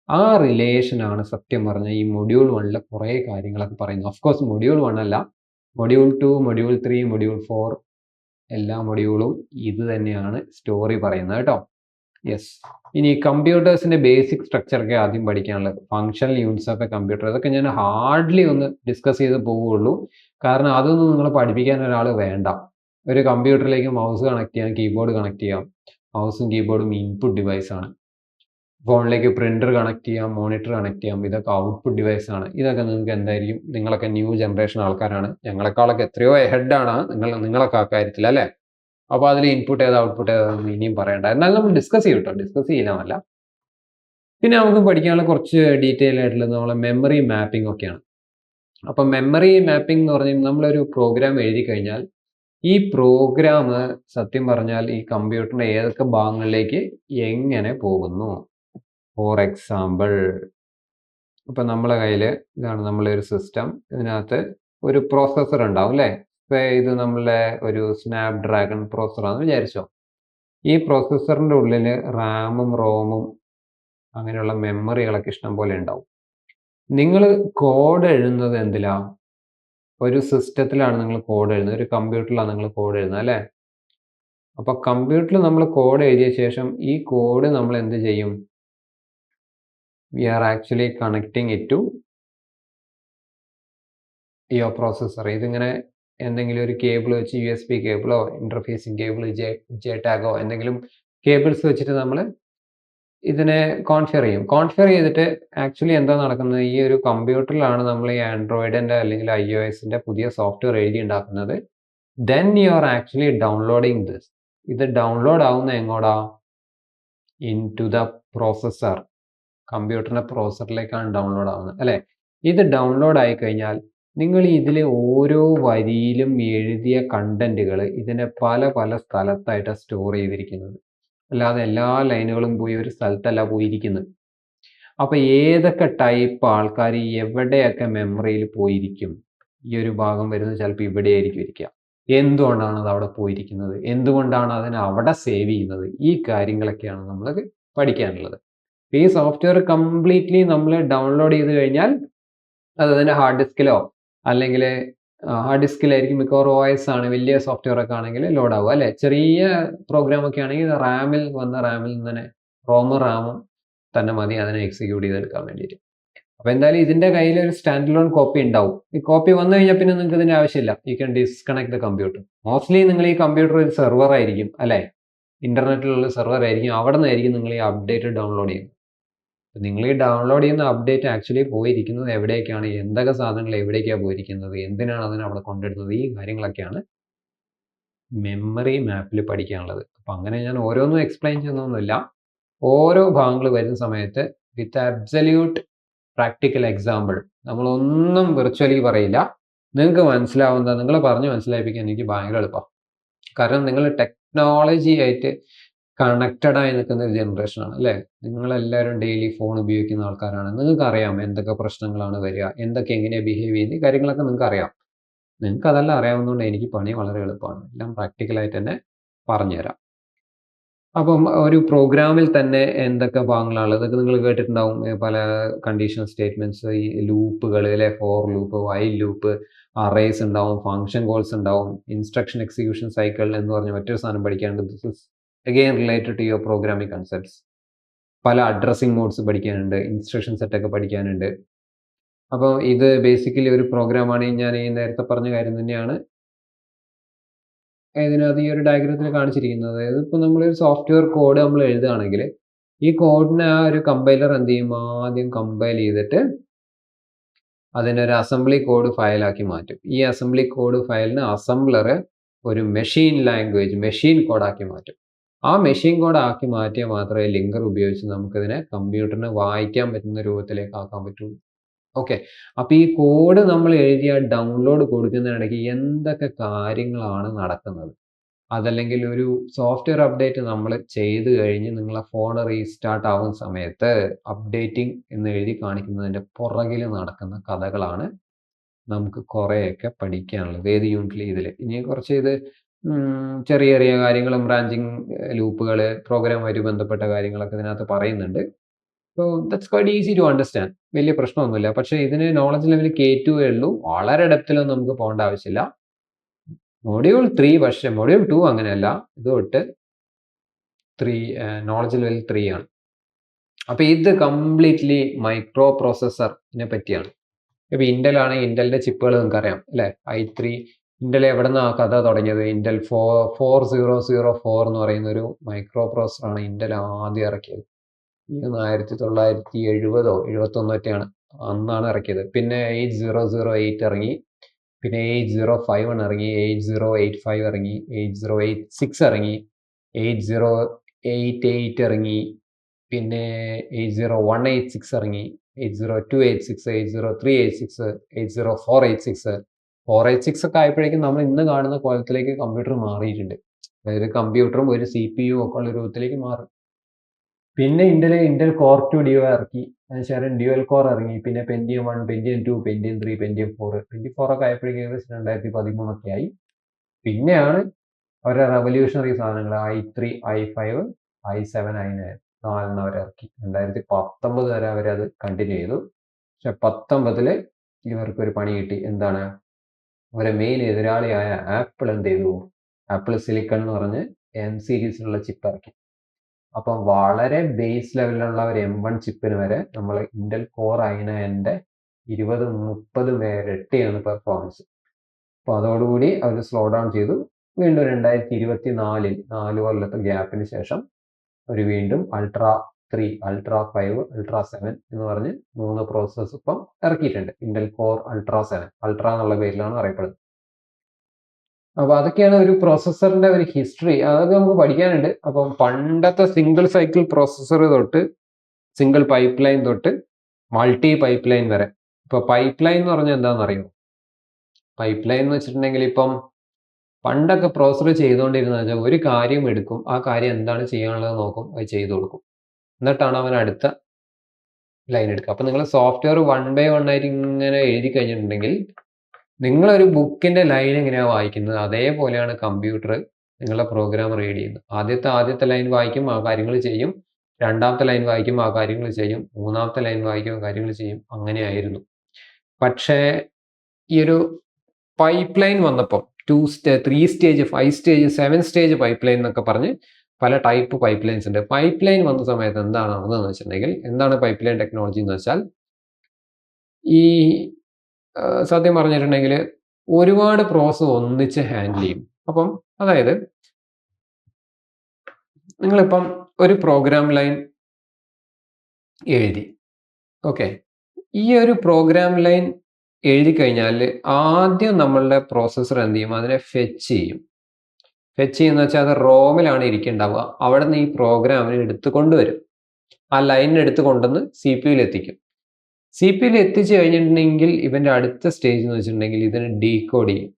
ആ റിലേഷൻ ആണ് സത്യം പറഞ്ഞ ഈ മൊഡ്യൂൾ 1 കുറേ കാര്യങ്ങളൊക്കെ പറയുന്നത്. ഓഫ് കോഴ്സ് മൊഡ്യൂൾ 1 അല്ല, മൊഡ്യൂൾ 2, മൊഡ്യൂൾ 3, മൊഡ്യൂൾ 4 എല്ലാ മൊഡ്യൂളും ഇത് തന്നെയാണ് സ്റ്റോറി പറയുന്നത് കേട്ടോ. യെസ്. ഇനി കമ്പ്യൂട്ടേഴ്സിന്റെ ബേസിക് സ്ട്രക്ചർ ഒക്കെ ആദ്യം പഠിക്കാനുള്ളത്. Functional units of A computer, അതൊക്കെ ഞാൻ ഹാർഡ്ലി ഒന്ന് ഡിസ്കസ് ചെയ്ത് പോവുള്ളൂ. കാരണം അതൊന്നും നിങ്ങൾ പഠിപ്പിക്കാൻ ഒരാൾ വേണ്ട. ഒരു കമ്പ്യൂട്ടറിലേക്ക് മൗസ് കണക്ട് ചെയ്യാം, കീബോർഡ് കണക്ട് ചെയ്യാം. മൗസും കീബോർഡും ഇൻപുട്ട് ഡിവൈസ് ആണ്. ഫോണിലേക്ക് പ്രിന്റർ കണക്ട് ചെയ്യാം, മോണിറ്റർ കണക്ട് ചെയ്യാം, ഇതൊക്കെ ഔട്ട്പുട്ട് ഡിവൈസ് ആണ്. ഇതൊക്കെ നിങ്ങൾക്ക് എന്തായിരിക്കും, നിങ്ങളൊക്കെ ന്യൂ ജനറേഷൻ ആൾക്കാരാണ്, ഞങ്ങളെക്കാളൊക്കെ എത്രയോ ഹെഡാണ് നിങ്ങളൊക്കെ ആ കാര്യത്തിൽ അല്ലേ. അപ്പോൾ അതിൽ ഇൻപുട്ട് ഏതാ ഔട്ട്പുട്ട് ഏതാണെന്ന് ഇനിയും പറയണ്ട. എന്നാലും നമ്മൾ ഡിസ്കസ് ചെയ്യും കേട്ടോ, ഡിസ്കസ് ചെയ്യാനല്ല. പിന്നെ നമുക്ക് പഠിക്കാനുള്ള കുറച്ച് ഡീറ്റെയിൽ ആയിട്ടുള്ള നമ്മളെ മെമ്മറി മാപ്പിംഗ് ഒക്കെയാണ്. അപ്പം മെമ്മറി മാപ്പിംഗ് എന്ന് പറഞ്ഞാൽ നമ്മളൊരു പ്രോഗ്രാം എഴുതി കഴിഞ്ഞാൽ ഈ പ്രോഗ്രാം സത്യം പറഞ്ഞാൽ ഈ കമ്പ്യൂട്ടറിന്റെ ഏതൊക്കെ ഭാഗങ്ങളിലേക്ക് എങ്ങനെ പോകുന്നു. ഫോർ എക്സാമ്പിൾ, ഇപ്പൊ നമ്മളെ കയ്യിൽ ഇതാണ് നമ്മളെ ഒരു സിസ്റ്റം. ഇതിനകത്ത് ഒരു പ്രോസസ്സർ ഉണ്ടാവും അല്ലേ. ഇത് നമ്മളെ ഒരു സ്നാപ് ഡ്രാഗൺ പ്രോസസ്സറാണെന്ന് വിചാരിച്ചോ. ഈ പ്രോസസ്സറിന്റെ ഉള്ളിൽ റാമും റോമും അങ്ങനെയുള്ള മെമ്മറികളൊക്കെ ഇഷ്ടം പോലെ ഉണ്ടാവും. നിങ്ങൾ കോഡ് എഴുതുന്നത് എന്തിലാ? ഒരു സിസ്റ്റത്തിലാണ് നിങ്ങൾ കോഡ് എഴുതുന്നത്, ഒരു കമ്പ്യൂട്ടറിലാണ് നിങ്ങൾ കോഡ് എഴുതുന്നത് അല്ലേ. അപ്പൊ കമ്പ്യൂട്ടറിൽ നമ്മൾ കോഡ് എഴുതിയ ശേഷം ഈ കോഡ് നമ്മൾ എന്ത് ചെയ്യും? We are actually connecting it to your processor. ഇതിങ്ങനെ എന്തെങ്കിലും ഒരു കേബിൾ വെച്ച് USB കേബിളോ ഇന്റർഫേസിംഗ് കേബിൾ JTAG എന്തെങ്കിലും കേബിൾസ് വെച്ചിട്ട് നമ്മൾ ഇതിനെ കോൺഫിഗർ ചെയ്യും. കോൺഫിഗർ ചെയ്തിട്ട് ആക്ച്വലി എന്താ നടക്കുന്നത്, ഈ ഒരു കമ്പ്യൂട്ടറിലാണ് നമ്മൾ ഈ ആൻഡ്രോയിഡിന്റെ അല്ലെങ്കിൽ iOSന്റെ പുതിയ സോഫ്റ്റ്വെയർ എഴുതി ഉണ്ടാക്കുന്നത്. Then you are actually downloading this. ഇത് ഡൗൺലോഡ് ആവുന്ന എങ്ങോട്ടാ? Into the processor. കമ്പ്യൂട്ടറിന്റെ പ്രോസസറിലേക്കാണ് ഡൗൺലോഡ് ആവുന്നത് അല്ലേ. ഇത് ഡൗൺലോഡ് ആയി കഴിഞ്ഞാൽ നിങ്ങൾ ഇതിലെ ഓരോ വരിയിലും എഴുതിയ കണ്ടന്റുകൾ ഇതിനെ പല പല സ്ഥലത്തായിട്ട് സ്റ്റോർ ചെയ്തിരിക്കുന്നത്. അല്ലാതെ എല്ലാ ലൈനുകളും പോയി ഒരു സ്ഥലത്തല്ല പോയിരിക്കുന്നത്. അപ്പൊ ഏതൊക്കെ ടൈപ്പ് ആൾക്കാർ എവിടെയൊക്കെ മെമ്മറിയിൽ പോയിരിക്കും, ഈ ഒരു ഭാഗം വരുന്നത് ചിലപ്പോൾ ഇവിടെ ആയിരിക്കും ഇരിക്കുക. എന്തുകൊണ്ടാണ് അത് അവിടെ പോയിരിക്കുന്നത്, എന്തുകൊണ്ടാണ് അതിനെ അവിടെ സേവ് ചെയ്യുന്നത്, ഈ കാര്യങ്ങളൊക്കെയാണ് നമ്മൾ പഠിക്കാനുള്ളത്. ഈ സോഫ്റ്റ്വെയർ കംപ്ലീറ്റ്ലി നമ്മൾ ഡൗൺലോഡ് ചെയ്ത് കഴിഞ്ഞാൽ അത് അതിൻ്റെ ഹാർഡ് ഡിസ്കിലോ അല്ലെങ്കിൽ ഹാർഡ് ഡിസ്കിലായിരിക്കും മിക്കവാറും OS ആണ്, വലിയ സോഫ്റ്റ്വെയർ ഒക്കെ ആണെങ്കിൽ ലോഡ് ആവുക അല്ലേ. ചെറിയ പ്രോഗ്രാം ഒക്കെ ആണെങ്കിൽ റാമിൽ നിന്ന് തന്നെ റാമും തന്നെ മതി അതിനെ എക്സിക്യൂട്ട് ചെയ്തെടുക്കാൻ വേണ്ടിയിട്ട്. അപ്പോൾ എന്തായാലും ഇതിൻ്റെ കയ്യിൽ ഒരു സ്റ്റാൻഡ് ലോൺ കോപ്പി ഉണ്ടാവും. ഈ കോപ്പി വന്നു കഴിഞ്ഞാൽ പിന്നെ നിങ്ങൾക്ക് ഇതിൻ്റെ ആവശ്യമില്ല. You can disconnect the computer. Mostly നിങ്ങൾ ഈ കമ്പ്യൂട്ടർ ഒരു സെർവർ ആയിരിക്കും അല്ലേ, ഇന്റർനെറ്റിലുള്ള സെർവർ ആയിരിക്കും. അവിടെ നിന്നായിരിക്കും നിങ്ങൾ ഈ അപ്ഡേറ്റ് ഡൗൺലോഡ് ചെയ്യുന്നത്. നിങ്ങൾ ഈ ഡൗൺലോഡ് ചെയ്യുന്ന അപ്ഡേറ്റ് ആക്ച്വലി പോയിരിക്കുന്നത് എവിടേക്കാണ്, എന്തൊക്കെ സാധനങ്ങൾ എവിടേക്കാണ് പോയിരിക്കുന്നത്, എന്തിനാണ് അതിനെ അവിടെ കൊണ്ടിടുന്നത്, ഈ കാര്യങ്ങളൊക്കെയാണ് മെമ്മറി മാപ്പിൽ പഠിക്കാനുള്ളത്. അപ്പം അങ്ങനെ ഞാൻ ഓരോന്നും എക്സ്പ്ലെയിൻ ചെയ്യുന്നൊന്നുമില്ല. ഓരോ ഭാഗങ്ങൾ വരുന്ന സമയത്ത് വിത്ത് അബ്സല്യൂട്ട് പ്രാക്ടിക്കൽ എക്സാമ്പിൾ, നമ്മളൊന്നും വിർച്വലി പറയില്ല. നിങ്ങൾക്ക് മനസ്സിലാവുന്ന നിങ്ങൾ പറഞ്ഞ് മനസ്സിലാക്കിപ്പിക്കാൻ എനിക്ക് ഭയങ്കര എളുപ്പമാണ്. കാരണം നിങ്ങൾ ടെക്നോളജി ആയിട്ട് കണക്റ്റഡ് ആയി നിൽക്കുന്ന ഒരു ജനറേഷനാണ് അല്ലേ? നിങ്ങളെല്ലാവരും ഡെയിലി ഫോൺ ഉപയോഗിക്കുന്ന ആൾക്കാരാണ്. നിങ്ങൾക്കറിയാം എന്തൊക്കെ പ്രശ്നങ്ങളാണ് വരിക, എന്തൊക്കെ എങ്ങനെയാണ് ബിഹേവ് ചെയ്യുന്നത്, ഈ കാര്യങ്ങളൊക്കെ നിങ്ങൾക്കറിയാം. നിങ്ങൾക്കതെല്ലാം അറിയാവുന്നതുകൊണ്ട് എനിക്ക് പണി വളരെ എളുപ്പമാണ്. എല്ലാം പ്രാക്ടിക്കലായിട്ട് തന്നെ പറഞ്ഞുതരാം. അപ്പം ഒരു പ്രോഗ്രാമിൽ തന്നെ എന്തൊക്കെ ഭാഗങ്ങളാണുള്ളത് ഇതൊക്കെ നിങ്ങൾ കേട്ടിട്ടുണ്ടാവും. പല കണ്ടീഷൻ സ്റ്റേറ്റ്മെന്റ്സ്, ഈ ലൂപ്പുകൾ അല്ലെ, for loop, while loop, arrays ഉണ്ടാവും, ഫംഗ്ഷൻ കോൾസ് ഉണ്ടാവും, ഇൻസ്ട്രക്ഷൻ എക്സിക്യൂഷൻ സൈക്കിൾ എന്ന് പറഞ്ഞ മറ്റൊരു സാധനം പഠിക്കാനുണ്ട്. This is again related to your programming concepts. പല അഡ്രസ്സിംഗ് മോഡ്സ് പഠിക്കാനുണ്ട്, ഇൻസ്ട്രക്ഷൻ സെറ്റ് ഒക്കെ പഠിക്കാനുണ്ട്. അപ്പോൾ ഇത് ബേസിക്കലി ഒരു പ്രോഗ്രാമാണ്. ഞാൻ ഈ നേരത്തെ പറഞ്ഞ കാര്യം തന്നെയാണ് ഇതിനകത്ത് ഈ ഒരു ഡയഗ്രത്തിൽ കാണിച്ചിരിക്കുന്നത്. അതായത് ഇപ്പോൾ നമ്മളൊരു സോഫ്റ്റ്വെയർ കോഡ് നമ്മൾ എഴുതുകയാണെങ്കിൽ ഈ കോഡിനെ ആ ഒരു കമ്പൈലർ എന്ത് ചെയ്യും, ആദ്യം കമ്പൈൽ ചെയ്തിട്ട് അതിനൊരു അസംബ്ലി കോഡ് ഫയലാക്കി മാറ്റും. ഈ അസംബ്ലി കോഡ് ഫയലിന് അസംബ്ലർ ഒരു മെഷീൻ ലാംഗ്വേജ്, മെഷീൻ കോഡാക്കി മാറ്റും. ആ മെഷീൻ കോഡ് ആക്കി മാറ്റിയാൽ മാത്രമേ ലിങ്കർ ഉപയോഗിച്ച് നമുക്കിതിനെ കമ്പ്യൂട്ടറിന് വായിക്കാൻ പറ്റുന്ന രൂപത്തിലേക്ക് ആക്കാൻ പറ്റുള്ളൂ. ഓക്കെ. അപ്പോൾ ഈ കോഡ് നമ്മൾ എഴുതിയ ഡൗൺലോഡ് കൊടുക്കുന്നതിനിടയ്ക്ക് എന്തൊക്കെ കാര്യങ്ങളാണ് നടക്കുന്നത്? അതല്ലെങ്കിൽ ഒരു സോഫ്റ്റ്വെയർ അപ്ഡേറ്റ് നമ്മൾ ചെയ്ത് കഴിഞ്ഞ് നിങ്ങളെ ഫോൺ റീസ്റ്റാർട്ട് ആവുന്ന സമയത്ത് അപ്ഡേറ്റിംഗ് എന്ന് എഴുതി കാണിക്കുന്നതിൻ്റെ പുറകിൽ നടക്കുന്ന കഥകളാണ് നമുക്ക് കുറേയൊക്കെ പഠിക്കാനുള്ളത്. ഏത് യൂണിറ്റിൽ ഇതിൽ. ഇനി കുറച്ച് ഇത് ചെറിയ ചെറിയ കാര്യങ്ങളും ബ്രാഞ്ചിങ് ലൂപ്പുകൾ, പ്രോഗ്രാമുമായിട്ട് ബന്ധപ്പെട്ട കാര്യങ്ങളൊക്കെ ഇതിനകത്ത് പറയുന്നുണ്ട്. So that's quite easy to understand. വലിയ പ്രശ്നമൊന്നുമില്ല. പക്ഷേ ഇതിന് നോളജ് ലെവൽ K2 ഉള്ളൂ. വളരെ ഡെപ്തിലൊന്നും നമുക്ക് പോകേണ്ട ആവശ്യമില്ല. മൊഡ്യൂൾ 3 പക്ഷേ മൊഡ്യൂൾ 2 അങ്ങനെയല്ല. ഇത് തൊട്ട് 3 നോളജ് ലെവൽ 3 ആണ്. അപ്പോൾ ഇത് കംപ്ലീറ്റ്ലി മൈക്രോ പ്രോസസ്സറിനെ പറ്റിയാണ്. ഇപ്പോൾ ഇന്റൽ ആണെങ്കിൽ ഇന്റലിൻ്റെ ചിപ്പുകൾ നിങ്ങൾക്കറിയാം അല്ലേ? i3 ഇന്റൽ എവിടെ നിന്നാണ് ആ കഥ തുടങ്ങിയത്? ഇന്റൽ 4004 എന്ന് പറയുന്ന ഒരു മൈക്രോ പ്രോസസ്സറാണ് ഇന്റൽ ആദ്യം ഇറക്കിയത്. 1970 71 അന്നാണ് ഇറക്കിയത്. പിന്നെ 8008 ഇറങ്ങി, പിന്നെ 8051 ഇറങ്ങി, 8085 ഇറങ്ങി, 8086 ഇറങ്ങി, 8088 ഇറങ്ങി, പിന്നെ 80186 ഇറങ്ങി, 80286, 80386, 80486. 486 ഒക്കെ ആയപ്പോഴേക്കും നമ്മൾ ഇന്ന് കാണുന്ന കോലത്തിലേക്ക് കമ്പ്യൂട്ടർ മാറിയിട്ടുണ്ട്. അതായത് കമ്പ്യൂട്ടറും ഒരു CPU ഒക്കെ ഉള്ള രൂപത്തിലേക്ക് മാറി. പിന്നെ ഇന്റൽ കോർ 2 ഡ്യുവ ഇറക്കി, അതിനുശേഷം ഡ്യുവൽ കോർ ഇറങ്ങി, പിന്നെ പെന്റിയം 1, പെന്റിയം 2, പെന്റിയം 3, പെന്റിയം 4 ഒക്കെ ആയപ്പോഴേക്കും ഏകദേശം 2013 ഒക്കെ ആയി. പിന്നെയാണ് അവരുടെ റെവല്യൂഷണറി സാധനങ്ങൾ i3, i5, i7, i9 നാലെണ്ണം അവർ ഇറക്കി. 2019 വരെ അവരത് കണ്ടിന്യൂ ചെയ്തു. പക്ഷെ 19 ഇവർക്കൊരു പണി കിട്ടി. എന്താണ്? അവരെ മെയിൻ എതിരാളിയായ ആപ്പിൾ എന്ത് ചെയ്തു? ആപ്പിൾ സിലിക്കൺ എന്ന് പറഞ്ഞ് M സീരീസിലുള്ള ചിപ്പ് ഇറക്കി. അപ്പം വളരെ ബേസ് ലെവലിലുള്ള ഒരു M1 ചിപ്പിന് വരെ നമ്മൾ ഇന്റൽ കോർ i9ന്റെ 20-30 ഇരട്ടിയാണ് പെർഫോമൻസ്. അപ്പോൾ അതോടുകൂടി അവർ സ്ലോ ഡൗൺ ചെയ്തു. വീണ്ടും 2024 4 കൊല്ലത്തെ ഗ്യാപ്പിന് ശേഷം അവർ വീണ്ടും അൾട്രാ 3, അൾട്രാ 5, അൾട്രാ 7 എന്ന് പറഞ്ഞ് 3 പ്രോസസ്സേഴ്സ് ഇപ്പം ഇറക്കിയിട്ടുണ്ട്. ഇന്റൽ കോർ അൾട്രാ 7, അൾട്രാ എന്നുള്ള പേരിലാണ് അറിയപ്പെടുന്നത്. അപ്പോൾ അതൊക്കെയാണ് ഒരു പ്രോസസ്സറിന്റെ ഒരു ഹിസ്റ്ററി. അതൊക്കെ നമുക്ക് പഠിക്കാനുണ്ട്. അപ്പം പണ്ടത്തെ സിംഗിൾ സൈക്കിൾ പ്രോസസ്സർ തൊട്ട് സിംഗിൾ പൈപ്പ് ലൈൻ തൊട്ട് മൾട്ടി പൈപ്പ് ലൈൻ വരെ. ഇപ്പോൾ പൈപ്പ് ലൈൻ എന്ന് പറഞ്ഞാൽ എന്താണെന്ന് അറിയുമോ? പൈപ്പ് ലൈൻ എന്ന് വെച്ചിട്ടുണ്ടെങ്കിൽ ഇപ്പം പണ്ടൊക്കെ പ്രോസസ്സർ ചെയ്തുകൊണ്ടിരുന്നത് വെച്ചാൽ ഒരു കാര്യം എടുക്കും, ആ കാര്യം എന്താണ് ചെയ്യാനുള്ളത് നോക്കും, അത് ചെയ്തു കൊടുക്കും, എന്നിട്ടാണ് അവൻ അടുത്ത ലൈൻ എടുക്കുക. അപ്പം നിങ്ങൾ സോഫ്റ്റ്വെയർ 1 by 1 ആയിട്ട് ഇങ്ങനെ എഴുതി കഴിഞ്ഞിട്ടുണ്ടെങ്കിൽ നിങ്ങളൊരു ബുക്കിന്റെ ലൈൻ എങ്ങനെയാണ് വായിക്കുന്നത് അതേപോലെയാണ് കമ്പ്യൂട്ടർ നിങ്ങളുടെ പ്രോഗ്രാം റീഡ് ചെയ്യുന്നത്. ആദ്യത്തെ ലൈൻ വായിക്കും, ആ കാര്യങ്ങൾ ചെയ്യും. രണ്ടാമത്തെ ലൈൻ വായിക്കും, ആ കാര്യങ്ങൾ ചെയ്യും. മൂന്നാമത്തെ ലൈൻ വായിക്കും, ആ കാര്യങ്ങൾ ചെയ്യും. അങ്ങനെയായിരുന്നു. പക്ഷേ ഈ ഒരു പൈപ്പ് ലൈൻ വന്നപ്പോൾ 2 stage, 3 stage, 5 stage, 7 stage pipe line എന്നൊക്കെ പറഞ്ഞ് പല ടൈപ്പ് പൈപ്പ് ലൈൻസ് ഉണ്ട്. പൈപ്പ് ലൈൻ വന്ന സമയത്ത് എന്താണ് നടന്നതെന്ന് വെച്ചിട്ടുണ്ടെങ്കിൽ, എന്താണ് പൈപ്പ് ലൈൻ ടെക്നോളജി എന്ന് വെച്ചാൽ, ഈ സത്യം പറഞ്ഞിട്ടുണ്ടെങ്കിൽ ഒരുപാട് പ്രോസസ്സ് ഒന്നിച്ച് ഹാൻഡിൽ ചെയ്യും. അപ്പം അതായത് നിങ്ങളിപ്പം ഒരു പ്രോഗ്രാം ലൈൻ എഴുതി, ഓക്കെ. ഈ ഒരു പ്രോഗ്രാം ലൈൻ എഴുതി കഴിഞ്ഞാൽ ആദ്യം നമ്മളുടെ പ്രോസസ്സർ എന്ത് ചെയ്യും? അതിനെ ഫെച്ച് ചെയ്യും. ഫെച്ച് ചെയ്യുന്ന വെച്ചാൽ അത് റോമിലാണ് ഇരിക്കുന്നുണ്ടാവുക. അവിടെ നിന്ന് ഈ പ്രോഗ്രാമിനെ എടുത്ത് കൊണ്ടുവരും. ആ ലൈനിനെ എടുത്ത് കൊണ്ടുവന്ന് CPU എത്തിക്കും. CPU എത്തിച്ചു കഴിഞ്ഞിട്ടുണ്ടെങ്കിൽ ഇവൻ്റെ അടുത്ത സ്റ്റേജ് എന്ന് വെച്ചിട്ടുണ്ടെങ്കിൽ ഇതിന് ഡീകോഡ് ചെയ്യും.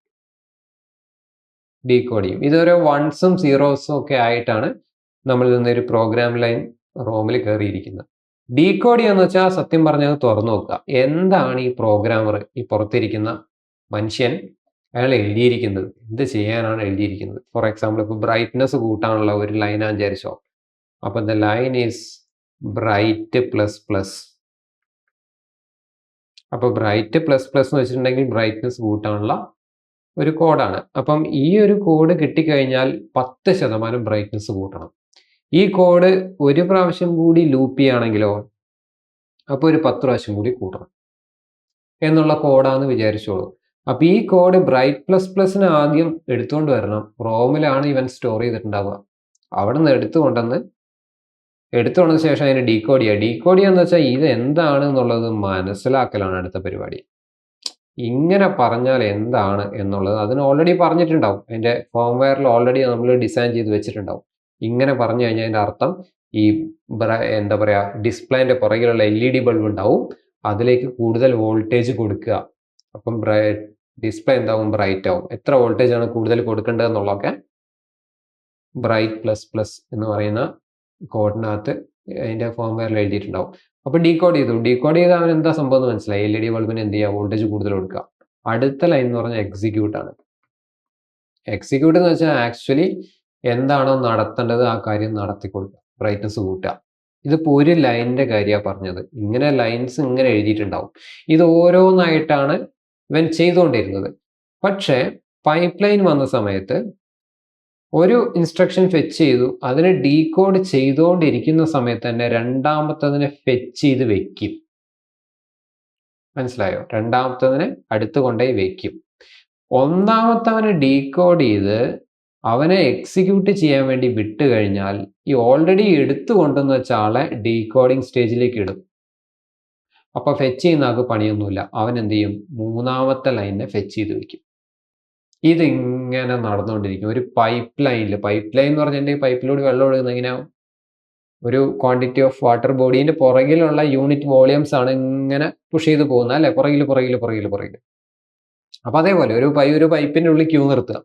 ഇതൊരു വൺസും സീറോസും ഒക്കെ ആയിട്ടാണ് നമ്മൾ ഇന്നൊരു പ്രോഗ്രാം ലൈൻ റോമിൽ കയറിയിരിക്കുന്നത്. ഡീകോഡ് ചെയ്യാന്ന് വെച്ചാൽ സത്യം പറഞ്ഞത് തുറന്നു നോക്കുക, എന്താണ് ഈ പ്രോഗ്രാമർ, ഈ പുറത്തിരിക്കുന്ന മനുഷ്യൻ അയാൾ എഴുതിയിരിക്കുന്നത്, എന്ത് ചെയ്യാനാണ് എഴുതിയിരിക്കുന്നത്. ഫോർ എക്സാമ്പിൾ ഇപ്പോൾ ബ്രൈറ്റ്നസ് കൂട്ടാനുള്ള ഒരു ലൈനാണ് വിചാരിച്ചോ. അപ്പം the line is bright plus plus. അപ്പോൾ ബ്രൈറ്റ് പ്ലസ് പ്ലസ് എന്ന് വെച്ചിട്ടുണ്ടെങ്കിൽ ബ്രൈറ്റ്നസ് കൂട്ടാനുള്ള ഒരു കോഡാണ്. അപ്പം ഈ ഒരു കോഡ് കിട്ടിക്കഴിഞ്ഞാൽ 10% ബ്രൈറ്റ്നസ് കൂട്ടണം. ഈ കോഡ് ഒരു പ്രാവശ്യം കൂടി ലൂപ്പ് ചെയ്യുകയാണെങ്കിലോ അപ്പോൾ ഒരു 10 പ്രാവശ്യം കൂടി കൂട്ടണം എന്നുള്ള കോഡാന്ന് വിചാരിച്ചോളൂ. അപ്പോൾ ഈ കോഡ് ബ്രൈറ്റ് പ്ലസ് പ്ലസിന് ആദ്യം എടുത്തുകൊണ്ട് വരണം. റോമിലാണ് ഇവൻ സ്റ്റോർ ചെയ്തിട്ടുണ്ടാവുക. അവിടെ നിന്ന് എടുത്തുകൊണ്ടുവന്ന ശേഷം അതിന് ഡീകോഡ് ചെയ്യുക. ഡീകോഡ് ചെയ്യാന്ന് വെച്ചാൽ ഇത് എന്താണ് എന്നുള്ളത് മനസ്സിലാക്കലാണ് അടുത്ത പരിപാടി. ഇങ്ങനെ പറഞ്ഞാൽ എന്താണ് എന്നുള്ളത് അതിന് ഓൾറെഡി പറഞ്ഞിട്ടുണ്ടാവും. അതിൻ്റെ ഫോംവെയറിൽ ഓൾറെഡി നമ്മൾ ഡിസൈൻ ചെയ്ത് വെച്ചിട്ടുണ്ടാവും. ഇങ്ങനെ പറഞ്ഞു കഴിഞ്ഞാൽ അതിൻ്റെ അർത്ഥം ഈ എന്താ പറയുക, ഡിസ്പ്ലേൻ്റെ പുറകിലുള്ള LED ബൾബ് ഉണ്ടാവും, അതിലേക്ക് കൂടുതൽ വോൾട്ടേജ് കൊടുക്കുക. അപ്പം ഡിസ്പ്ലേ എന്താവും, ബ്രൈറ്റ് ആവും. എത്ര വോൾട്ടേജ് ആണ് കൂടുതൽ കൊടുക്കേണ്ടത് എന്നുള്ളതൊക്കെ ബ്രൈറ്റ് പ്ലസ് പ്ലസ് എന്ന് പറയുന്ന കോഡിനകത്ത് അതിൻ്റെ ഫോംവെയറിൽ എഴുതിയിട്ടുണ്ടാവും. അപ്പോൾ ഡീകോഡ് ചെയ്ത് അവൻ എന്താ സംഭവം എന്ന് മനസ്സിലായി. LED ബൾബിന് എന്ത് ചെയ്യുക, വോൾട്ടേജ് കൂടുതൽ കൊടുക്കുക. അടുത്ത ലൈൻ എന്ന് പറഞ്ഞാൽ എക്സിക്യൂട്ടാണ്. എക്സിക്യൂട്ട് എന്ന് വെച്ചാൽ ആക്ച്വലി എന്താണോ നടത്തേണ്ടത് ആ കാര്യം നടത്തി കൊടുക്കുക, ബ്രൈറ്റ്നസ് കൂട്ടുക. ഇതിപ്പോൾ ഒരു ലൈനിൻ്റെ കാര്യമാണ് പറഞ്ഞത്. ഇങ്ങനെ ലൈൻസ് ഇങ്ങനെ എഴുതിയിട്ടുണ്ടാവും. ഇത് ഓരോന്നായിട്ടാണ് ഇവൻ ചെയ്തുകൊണ്ടിരുന്നത്. പക്ഷേ പൈപ്പ് ലൈൻ വന്ന സമയത്ത് ഒരു ഇൻസ്ട്രക്ഷൻ ഫെച്ച് ചെയ്തു, അതിനെ ഡീകോഡ് ചെയ്തുകൊണ്ടിരിക്കുന്ന സമയത്ത് തന്നെ രണ്ടാമത്തതിനെ ഫെച്ച് ചെയ്ത് വെക്കും. മനസ്സിലായോ? രണ്ടാമത്തതിനെ അടുത്ത് കൊണ്ടുപോയി വെക്കും. ഒന്നാമത്തവനെ ഡീകോഡ് ചെയ്ത് അവനെ എക്സിക്യൂട്ട് ചെയ്യാൻ വേണ്ടി വിട്ട് കഴിഞ്ഞാൽ ഈ ഓൾറെഡി എടുത്തു കൊണ്ടുവന്ന് വെച്ച ആളെ ഡീകോഡിങ് സ്റ്റേജിലേക്ക് ഇടും. അപ്പോൾ ഫെച്ച് ചെയ്യുന്ന ആൾക്ക് പണിയൊന്നുമില്ല. അവൻ എന്ത് ചെയ്യും, മൂന്നാമത്തെ ലൈനിനെ ഫെച്ച് ചെയ്ത് വെക്കും. ഇതിങ്ങനെ നടന്നുകൊണ്ടിരിക്കും. ഒരു പൈപ്പ് ലൈൻ എന്ന് പറഞ്ഞിട്ടുണ്ടെങ്കിൽ പൈപ്പിലൂടെ വെള്ളം ഒഴുകുന്ന ഇങ്ങനെ ഒരു ക്വാണ്ടിറ്റി ഓഫ് വാട്ടർ ബോഡീൻ്റെ പുറകിലുള്ള യൂണിറ്റ് വോളിയംസ് ആണ് ഇങ്ങനെ പുഷ് ചെയ്ത് പോകുന്നത് അല്ലേ, പുറകിൽ. അപ്പോൾ അതേപോലെ ഒരു പൈപ്പിൻ്റെ ഉള്ളിൽ ക്യൂ നിർത്തുക.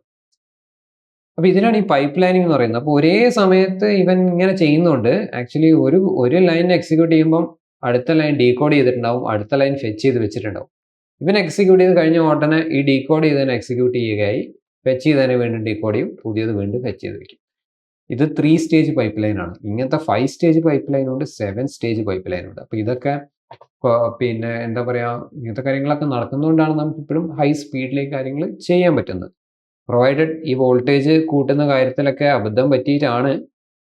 അപ്പോൾ ഇതിനാണ് ഈ പൈപ്പ് ലൈനിങ് എന്ന് പറയുന്നത്. അപ്പോൾ ഒരേ സമയത്ത് ഇവൻ ഇങ്ങനെ ചെയ്യുന്നുണ്ട്. ആക്ച്വലി ഒരു ലൈൻ എക്സിക്യൂട്ട് ചെയ്യുമ്പം അടുത്ത ലൈൻ ഡീകോഡ് ചെയ്തിട്ടുണ്ടാവും, അടുത്ത ലൈൻ ഫെച്ച് ചെയ്ത് വെച്ചിട്ടുണ്ടാവും. ഇവൻ എക്സിക്യൂട്ട് ചെയ്ത് കഴിഞ്ഞ ഉടനെ ഈ ഡീകോഡ് ചെയ്തതിനെ എക്സിക്യൂട്ട് ചെയ്യുകയായി, ഫെച്ച് ചെയ്തതിനെ വീണ്ടും ഡീകോഡ് ചെയ്യും, പുതിയത് വീണ്ടും ഫെച്ച് ചെയ്ത് വയ്ക്കും. ഇത് 3 സ്റ്റേജ് പൈപ്പ് ലൈനാണ്. ഇങ്ങനത്തെ 5 സ്റ്റേജ് പൈപ്പ് ലൈനുണ്ട്, 7 സ്റ്റേജ് പൈപ്പ് ലൈനുണ്ട്. അപ്പോൾ ഇതൊക്കെ പിന്നെ എന്താ പറയുക, ഇങ്ങനത്തെ കാര്യങ്ങളൊക്കെ നടക്കുന്നതുകൊണ്ടാണ് നമുക്ക് ഇപ്പോഴും ഹൈ സ്പീഡിലേക്ക് കാര്യങ്ങൾ ചെയ്യാൻ പറ്റുന്നത്. പ്രൊവൈഡഡ് ഈ വോൾട്ടേജ് കൂട്ടുന്ന കാര്യത്തിലൊക്കെ അബദ്ധം പറ്റിയിട്ടാണ്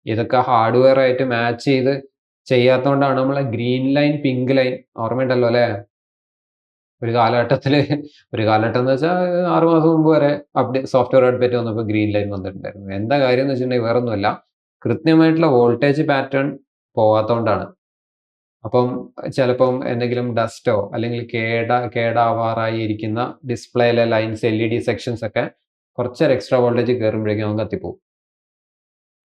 ഇതൊക്കെ ഹാർഡ്വെയർ ആയിട്ട് മാച്ച് ചെയ്ത് ചെയ്യാത്തതുകൊണ്ടാണ് നമ്മളെ ഗ്രീൻ ലൈൻ പിങ്ക് ലൈൻ ഓർമ്മയുണ്ടല്ലോ അല്ലേ. ഒരു കാലഘട്ടം എന്ന് വെച്ചാൽ 6 മാസം മുമ്പ് വരെ സോഫ്റ്റ്വെയർ അപ്ഡേറ്റ് വന്നപ്പോൾ ഗ്രീൻ ലൈൻ വന്നിട്ടുണ്ടായിരുന്നു. എന്താ കാര്യം എന്ന് വെച്ചിട്ടുണ്ടെങ്കിൽ വേറെ ഒന്നുമല്ല, കൃത്യമായിട്ടുള്ള വോൾട്ടേജ് പാറ്റേൺ പോകാത്തതുകൊണ്ടാണ്. അപ്പം ചിലപ്പം എന്തെങ്കിലും ഡസ്റ്റോ അല്ലെങ്കിൽ കേടാവാറായി ഇരിക്കുന്ന ഡിസ്പ്ലേയിലെ ലൈൻസ് LED സെക്ഷൻസ് ഒക്കെ കുറച്ചൊരു എക്സ്ട്രാ വോൾട്ടേജ് കയറുമ്പോഴേക്കും അവൻ കത്തിപ്പോവും.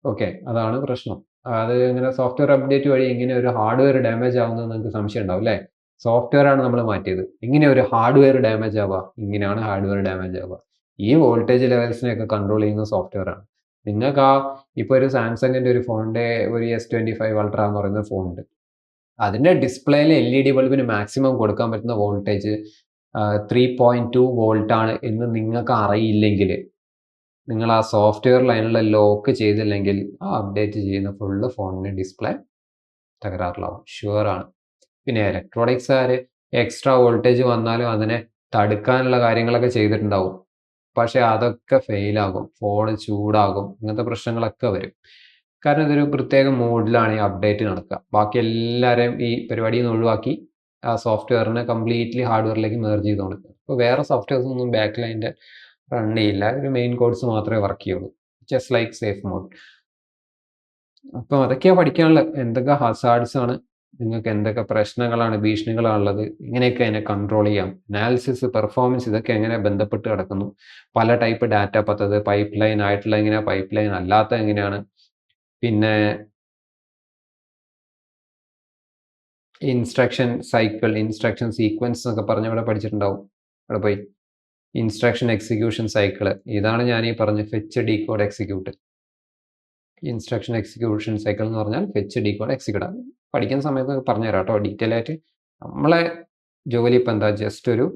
ഓക്കെ, അതാണ് പ്രശ്നം. അത് ഇങ്ങനെ സോഫ്റ്റ്വെയർ അപ്ഡേറ്റ് വഴി ഇങ്ങനെ ഒരു ഹാർഡ്വെയർ ഡാമേജ് ആവുന്നത് നിങ്ങൾക്ക് സംശയം ഉണ്ടാവും അല്ലേ. സോഫ്റ്റ്വെയർ ആണ് നമ്മൾ മാറ്റിയത്. ഇങ്ങനെ ഒരു ഹാർഡ്വെയർ ഡാമേജ് ആവുക, ഇങ്ങനെയാണ് ഹാർഡ്വെയർ ഡാമേജ് ആവുക. ഈ വോൾട്ടേജ് ലെവൽസിനെയൊക്കെ കൺട്രോൾ ചെയ്യുന്ന സോഫ്റ്റ്വെയർ ആണ്. നിങ്ങൾക്ക് ഇപ്പോൾ ഒരു സാംസങ്ങിൻ്റെ ഒരു ഫോണിൻ്റെ ഒരു S25 Ultra എന്ന് പറയുന്ന ഫോണുണ്ട്. അതിൻ്റെ ഡിസ്പ്ലേയിൽ LED ബൾബിന് മാക്സിമം കൊടുക്കാൻ പറ്റുന്ന വോൾട്ടേജ് 3.2 വോൾട്ടാണ് എന്ന് നിങ്ങൾക്ക് അറിയില്ലെങ്കിൽ, നിങ്ങൾ ആ സോഫ്റ്റ്വെയർ ലൈനുള്ള ലോക്ക് ചെയ്തില്ലെങ്കിൽ ആ അപ്ഡേറ്റ് ചെയ്യുന്ന ഫുള്ള് ഫോണിൻ്റെ ഡിസ്പ്ലേ തകരാറിലാവും, ഷുവറാണ്. പിന്നെ ഇലക്ട്രോണിക്സുകാർ എക്സ്ട്രാ വോൾട്ടേജ് വന്നാലും അതിനെ തടുക്കാനുള്ള കാര്യങ്ങളൊക്കെ ചെയ്തിട്ടുണ്ടാവും. പക്ഷേ അതൊക്കെ ഫെയിലാകും, ഫോൺ ചൂടാകും, ഇങ്ങനത്തെ പ്രശ്നങ്ങളൊക്കെ വരും. കാരണം ഇതൊരു പ്രത്യേക മോഡിലാണ് ഈ അപ്ഡേറ്റ് നടക്കുക. ബാക്കി എല്ലാവരെയും ഈ പരിപാടിയിൽ നിന്ന് ഒഴിവാക്കി ആ സോഫ്റ്റ്വെയറിനെ കംപ്ലീറ്റ്ലി ഹാർഡ്വെയറിലേക്ക് മെർജ് ചെയ്ത് കൊടുക്കുക. അപ്പോൾ വേറെ സോഫ്റ്റ്വെയർസ് ഒന്നും ബാക്കിൽ അതിൻ്റെ റൺ ചെയ്യില്ല. ഒരു മെയിൻ കോഡ്സ് മാത്രമേ വർക്ക് ചെയ്യുള്ളൂ, ജസ്റ്റ് ലൈക്ക് സേഫ് മോഡ്. അപ്പോൾ അതൊക്കെയാണ് പഠിക്കാനുള്ളത്. എന്തൊക്കെ ഹസാർഡ്സ് ആണ്, നിങ്ങൾക്ക് എന്തൊക്കെ പ്രശ്നങ്ങളാണ്, ഭീഷണികളാണുള്ളത്, ഇങ്ങനെയൊക്കെ അതിനെ കൺട്രോൾ ചെയ്യാം. അനാലിസിസ്, പെർഫോമൻസ്, ഇതൊക്കെ എങ്ങനെ ബന്ധപ്പെട്ട് കിടക്കുന്നു, പല ടൈപ്പ് ഡാറ്റ പദ്ധതി, പൈപ്പ് ലൈൻ ആയിട്ടുള്ള എങ്ങനെയാണ്, പൈപ്പ് ലൈൻ അല്ലാത്ത എങ്ങനെയാണ്, പിന്നെ ഇൻസ്ട്രക്ഷൻ സൈക്കിൾ, ഇൻസ്ട്രക്ഷൻ സീക്വൻസ് എന്നൊക്കെ പറഞ്ഞ് ഇവിടെ പഠിച്ചിട്ടുണ്ടാവും. ഇവിടെ പോയി ഇൻസ്ട്രക്ഷൻ എക്സിക്യൂഷൻ സൈക്കിൾ, ഇതാണ് ഞാൻ ഈ പറഞ്ഞ fetch decode execute. Instruction execution cycle എന്ന് പറഞ്ഞാൽ ഫെച്ച് ഡീകോഡ് എക്സിക്യൂട്ട്. പഠിക്കുന്ന സമയത്ത് പറഞ്ഞു തരാം കേട്ടോ ഡീറ്റെയിൽ ആയിട്ട്. നമ്മളെ ജോലി ഇപ്പം എന്താ, ജസ്റ്റ് ഒരു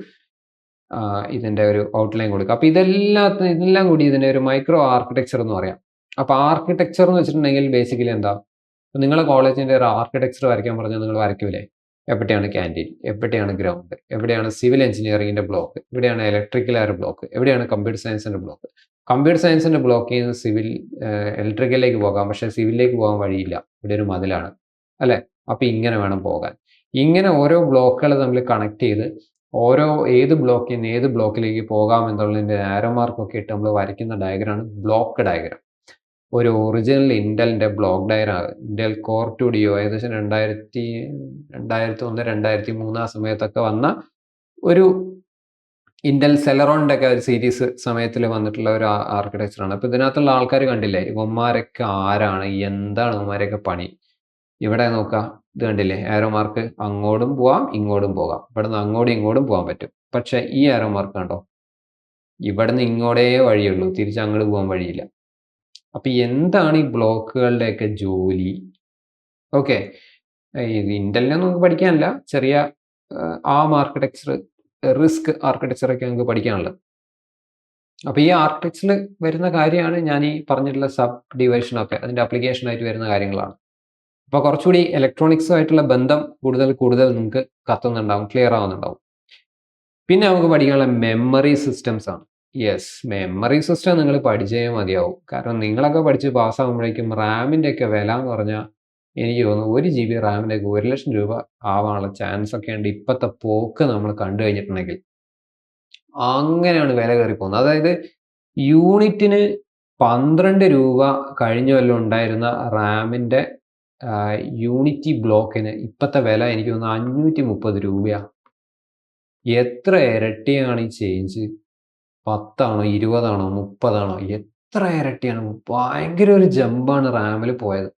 ഇതിൻ്റെ ഒരു ഔട്ട്ലൈൻ കൊടുക്കുക. അപ്പോൾ ഇതെല്ലാം കൂടി ഇതിൻ്റെ ഒരു മൈക്രോ ആർക്കിടെക്ചർ എന്ന് പറയാം. അപ്പോൾ ആർക്കിടെക്ചർ എന്ന് വെച്ചിട്ടുണ്ടെങ്കിൽ ബേസിക്കലി എന്താ, നിങ്ങളെ കോളേജിൻ്റെ ഒരു ആർക്കിടെക്ചർ വരയ്ക്കാൻ പറഞ്ഞാൽ നിങ്ങൾ വരയ്ക്കൂലേ? എവിടെയാണ് ക്യാൻറ്റീൻ, എവിടെയാണ് ഗ്രൗണ്ട്, എവിടെയാണ് സിവിൽ എഞ്ചിനീയറിംഗിൻ്റെ ബ്ലോക്ക്, എവിടെയാണ് ഇലക്ട്രിക്കൽ ആർ ബ്ലോക്ക്, എവിടെയാണ് കമ്പ്യൂട്ടർ സയൻസിൻ്റെ ബ്ലോക്ക്. കമ്പ്യൂട്ടർ സയൻസിൻ്റെ ബ്ലോക്കിൽ നിന്ന് സിവിൽ ഇലക്ട്രിക്കലിലേക്ക് പോകാം, പക്ഷേ സിവിലിലേക്ക് പോകാൻ വഴിയില്ല, ഇവിടെ ഒരു മതിലാണ് അല്ലേ? അപ്പോൾ ഇങ്ങനെ വേണം പോകാൻ. ഇങ്ങനെ ഓരോ ബ്ലോക്കുകൾ തമ്മിൽ കണക്ട് ചെയ്ത് ഏത് ബ്ലോക്കിൽ നിന്ന് ഏത് ബ്ലോക്കിലേക്ക് പോകാം എന്നുള്ളതിൻ്റെ ആരോ മാർക്കൊക്കെ ഇട്ട് നമ്മൾ വരയ്ക്കുന്ന ഡയഗ്രാമാണ് ബ്ലോക്ക് ഡയഗ്രാം. ഒരു ഒറിജിനൽ ഇൻ്റലിൻ്റെ ബ്ലോക്ക് ഡയഗ്രാം, ഇൻ്റൽ കോർ 2 ഏകദേശം 2001 2003 ആ സമയത്തൊക്കെ വന്ന ഒരു ഇൻ്റൽ സെലറോണിൻ്റെ ഒക്കെ ഒരു സീരീസ് സമയത്തിൽ വന്നിട്ടുള്ള ഒരു ആർക്കിടെക്ചറാണ്. അപ്പോൾ ഇതിനകത്തുള്ള ആൾക്കാർ കണ്ടില്ലേ, ഇവന്മാരൊക്കെ ആരാണ്, എന്താണ് ഇവന്മാരൊക്കെ പണി? ഇവിടെ നോക്കുക, ഇത് കണ്ടില്ലേ ആരോ മാർക്ക്, അങ്ങോട്ടും പോവാം ഇങ്ങോട്ടും പോകാം, ഇവിടെ നിന്ന് അങ്ങോട്ടും ഇങ്ങോട്ടും പോകാൻ പറ്റും. പക്ഷേ ഈ ആരോ മാർക്ക് കണ്ടോ, ഇവിടെ നിന്ന് ഇങ്ങോട്ടേ വഴിയുള്ളൂ, തിരിച്ച് അങ്ങോട്ട് പോകാൻ വഴിയില്ല. അപ്പം എന്താണ് ഈ ബ്ലോക്കുകളുടെയൊക്കെ ജോലി? ഓക്കെ, ഇൻ്റലിനെ നമുക്ക് പഠിക്കാനില്ല, ചെറിയ ആം ആർക്കിടെക്ചർ, റിസ്ക് ആർക്കിടെക്ചറൊക്കെ നമുക്ക് പഠിക്കാനുള്ളത്. അപ്പോൾ ഈ ആർക്കിടെക്ചറിൽ വരുന്ന കാര്യമാണ് ഞാൻ ഈ പറഞ്ഞിട്ടുള്ള സബ് ഡിവിഷനൊക്കെ അതിൻ്റെ ആപ്ലിക്കേഷനായിട്ട് വരുന്ന കാര്യങ്ങളാണ്. അപ്പോൾ കുറച്ചുകൂടി ഇലക്ട്രോണിക്സുമായിട്ടുള്ള ബന്ധം കൂടുതൽ നിങ്ങൾക്ക് കത്തുന്നുണ്ടാവും, ക്ലിയർ ആവുന്നുണ്ടാവും. പിന്നെ നമുക്ക് പഠിക്കാനുള്ള മെമ്മറി സിസ്റ്റംസ് ആണ്. യെസ്, മെമ്മറി സിസ്റ്റം നിങ്ങൾ പഠിച്ചേ മതിയാവും. കാരണം നിങ്ങളൊക്കെ പഠിച്ച് പാസ്സാകുമ്പോഴേക്കും റാമിൻ്റെ ഒക്കെ വില എന്ന് പറഞ്ഞാൽ എനിക്ക് തോന്നുന്നു 1 GB റാമിൻ്റെ ഒക്കെ 1 ലക്ഷം രൂപ ആവാനുള്ള ചാൻസ് ഒക്കെ ഉണ്ട്. ഇപ്പോഴത്തെ പോക്ക് നമ്മൾ കണ്ടു കഴിഞ്ഞിട്ടുണ്ടെങ്കിൽ അങ്ങനെയാണ് വില കയറി പോകുന്നത്. അതായത് യൂണിറ്റിന് 12 രൂപ കഴിഞ്ഞ കൊല്ലം ഉണ്ടായിരുന്ന റാമിൻ്റെ യൂണിറ്റി ബ്ലോക്കിന് ഇപ്പോഴത്തെ വില എനിക്ക് തോന്നുന്നു 530 രൂപയാണ്. എത്ര ഇരട്ടിയാണ് ഈ ചേഞ്ച്? 10 ആണോ 20 ആണോ 30 ആണോ? എത്ര ഇരട്ടിയാണ്? ഭയങ്കര ഒരു ജമ്പാണ് റാമിൽ പോയത്.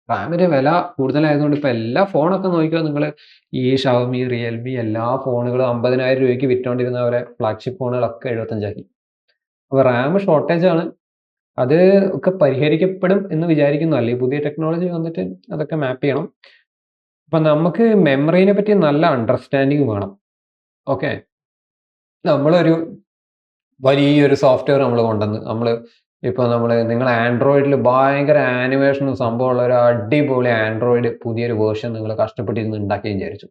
റാമിൻ്റെ വില കൂടുതലായതുകൊണ്ട് ഇപ്പോൾ എല്ലാ ഫോണൊക്കെ നോക്കിയാൽ നിങ്ങൾ ഈ ഷവമി, റിയൽമി എല്ലാ ഫോണുകളും 50,000 രൂപയ്ക്ക് വിറ്റുകൊണ്ടിരുന്നവരെ ഫ്ലാഗ്ഷിപ്പ് ഫോണുകളൊക്കെ 75 ആക്കി. അപ്പോൾ റാം ഷോർട്ടേജ് ആണ്. അത് ഒക്കെ പരിഹരിക്കപ്പെടും എന്ന് വിചാരിക്കുന്നു. അല്ലെങ്കിൽ പുതിയ ടെക്നോളജി വന്നിട്ട് അതൊക്കെ മാപ്പ് ചെയ്യണം. അപ്പം നമുക്ക് മെമ്മറീനെ പറ്റി നല്ല അണ്ടർസ്റ്റാൻഡിങ് വേണം. ഓക്കെ, നമ്മളൊരു വലിയൊരു സോഫ്റ്റ്വെയർ നമ്മൾ കൊണ്ടുവന്ന് ഇപ്പോൾ നിങ്ങൾ ആൻഡ്രോയിഡിൽ ഭയങ്കര ആനിമേഷനും സംഭവമുള്ള ഒരു അടിപൊളി ആൻഡ്രോയിഡ് പുതിയൊരു വേർഷൻ നിങ്ങൾ കഷ്ടപ്പെട്ടിരുന്ന് ഉണ്ടാക്കി വിചാരിച്ചു.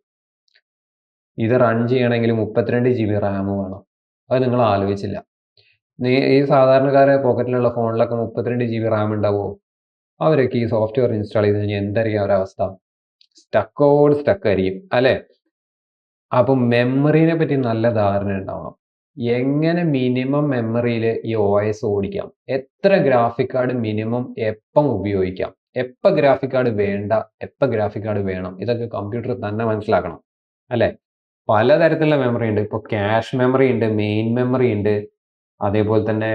ഇത് റൺ ചെയ്യണമെങ്കിൽ 32 GB റാം വേണം. അത് നിങ്ങൾ ആലോചിച്ചില്ല. ഈ സാധാരണക്കാരെ പോക്കറ്റിലുള്ള ഫോണിലൊക്കെ 32 GB റാം ഉണ്ടാവുമോ? അവരൊക്കെ ഈ സോഫ്റ്റ്വെയർ ഇൻസ്റ്റാൾ ചെയ്ത് കഴിഞ്ഞാൽ എന്തായിരിക്കും അവരുടെ അവസ്ഥ? സ്റ്റക്കായിരിക്കും അല്ലേ? അപ്പം മെമ്മറീനെ പറ്റി നല്ല ധാരണ ഉണ്ടാവണം. എങ്ങനെ മിനിമം മെമ്മറിയിൽ ഈ OS ഓടിക്കാം, എത്ര ഗ്രാഫിക് കാർഡ് മിനിമം എപ്പം ഉപയോഗിക്കാം, എപ്പോൾ ഗ്രാഫിക് കാർഡ് വേണ്ട, എപ്പോൾ ഗ്രാഫിക് കാർഡ് വേണം, ഇതൊക്കെ കമ്പ്യൂട്ടർ തന്നെ മനസ്സിലാക്കണം അല്ലേ? പലതരത്തിലുള്ള മെമ്മറി ഉണ്ട്. ഇപ്പോൾ ക്യാഷ് മെമ്മറി ഉണ്ട്, മെയിൻ മെമ്മറി ഉണ്ട്, അതേപോലെ തന്നെ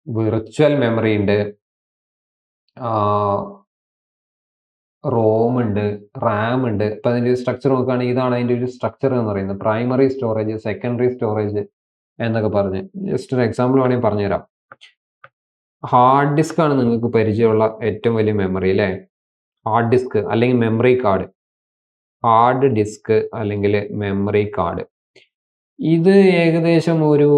വിർച്വൽ മെമ്മറി ഉണ്ട്, റോം ഉണ്ട്, റാം ഉണ്ട്. ഇപ്പം അതിൻ്റെ ഒരു സ്ട്രക്ചർ നോക്കുകയാണെങ്കിൽ ഇതാണ് അതിൻ്റെ ഒരു സ്ട്രക്ചർ എന്ന് പറയുന്നത്. പ്രൈമറി സ്റ്റോറേജ്, സെക്കൻഡറി സ്റ്റോറേജ് എന്നൊക്കെ പറഞ്ഞ് ജസ്റ്റ് ഒരു എക്സാമ്പിൾ വേണമെങ്കിൽ പറഞ്ഞുതരാം. ഹാർഡ് ഡിസ്ക് ആണ് നിങ്ങൾക്ക് പരിചയമുള്ള ഏറ്റവും വലിയ മെമ്മറി അല്ലേ? ഹാർഡ് ഡിസ്ക് അല്ലെങ്കിൽ മെമ്മറി കാർഡ്. ഹാർഡ് ഡിസ്ക് അല്ലെങ്കിൽ മെമ്മറി കാർഡ്, ഇത് ഏകദേശം ഒരു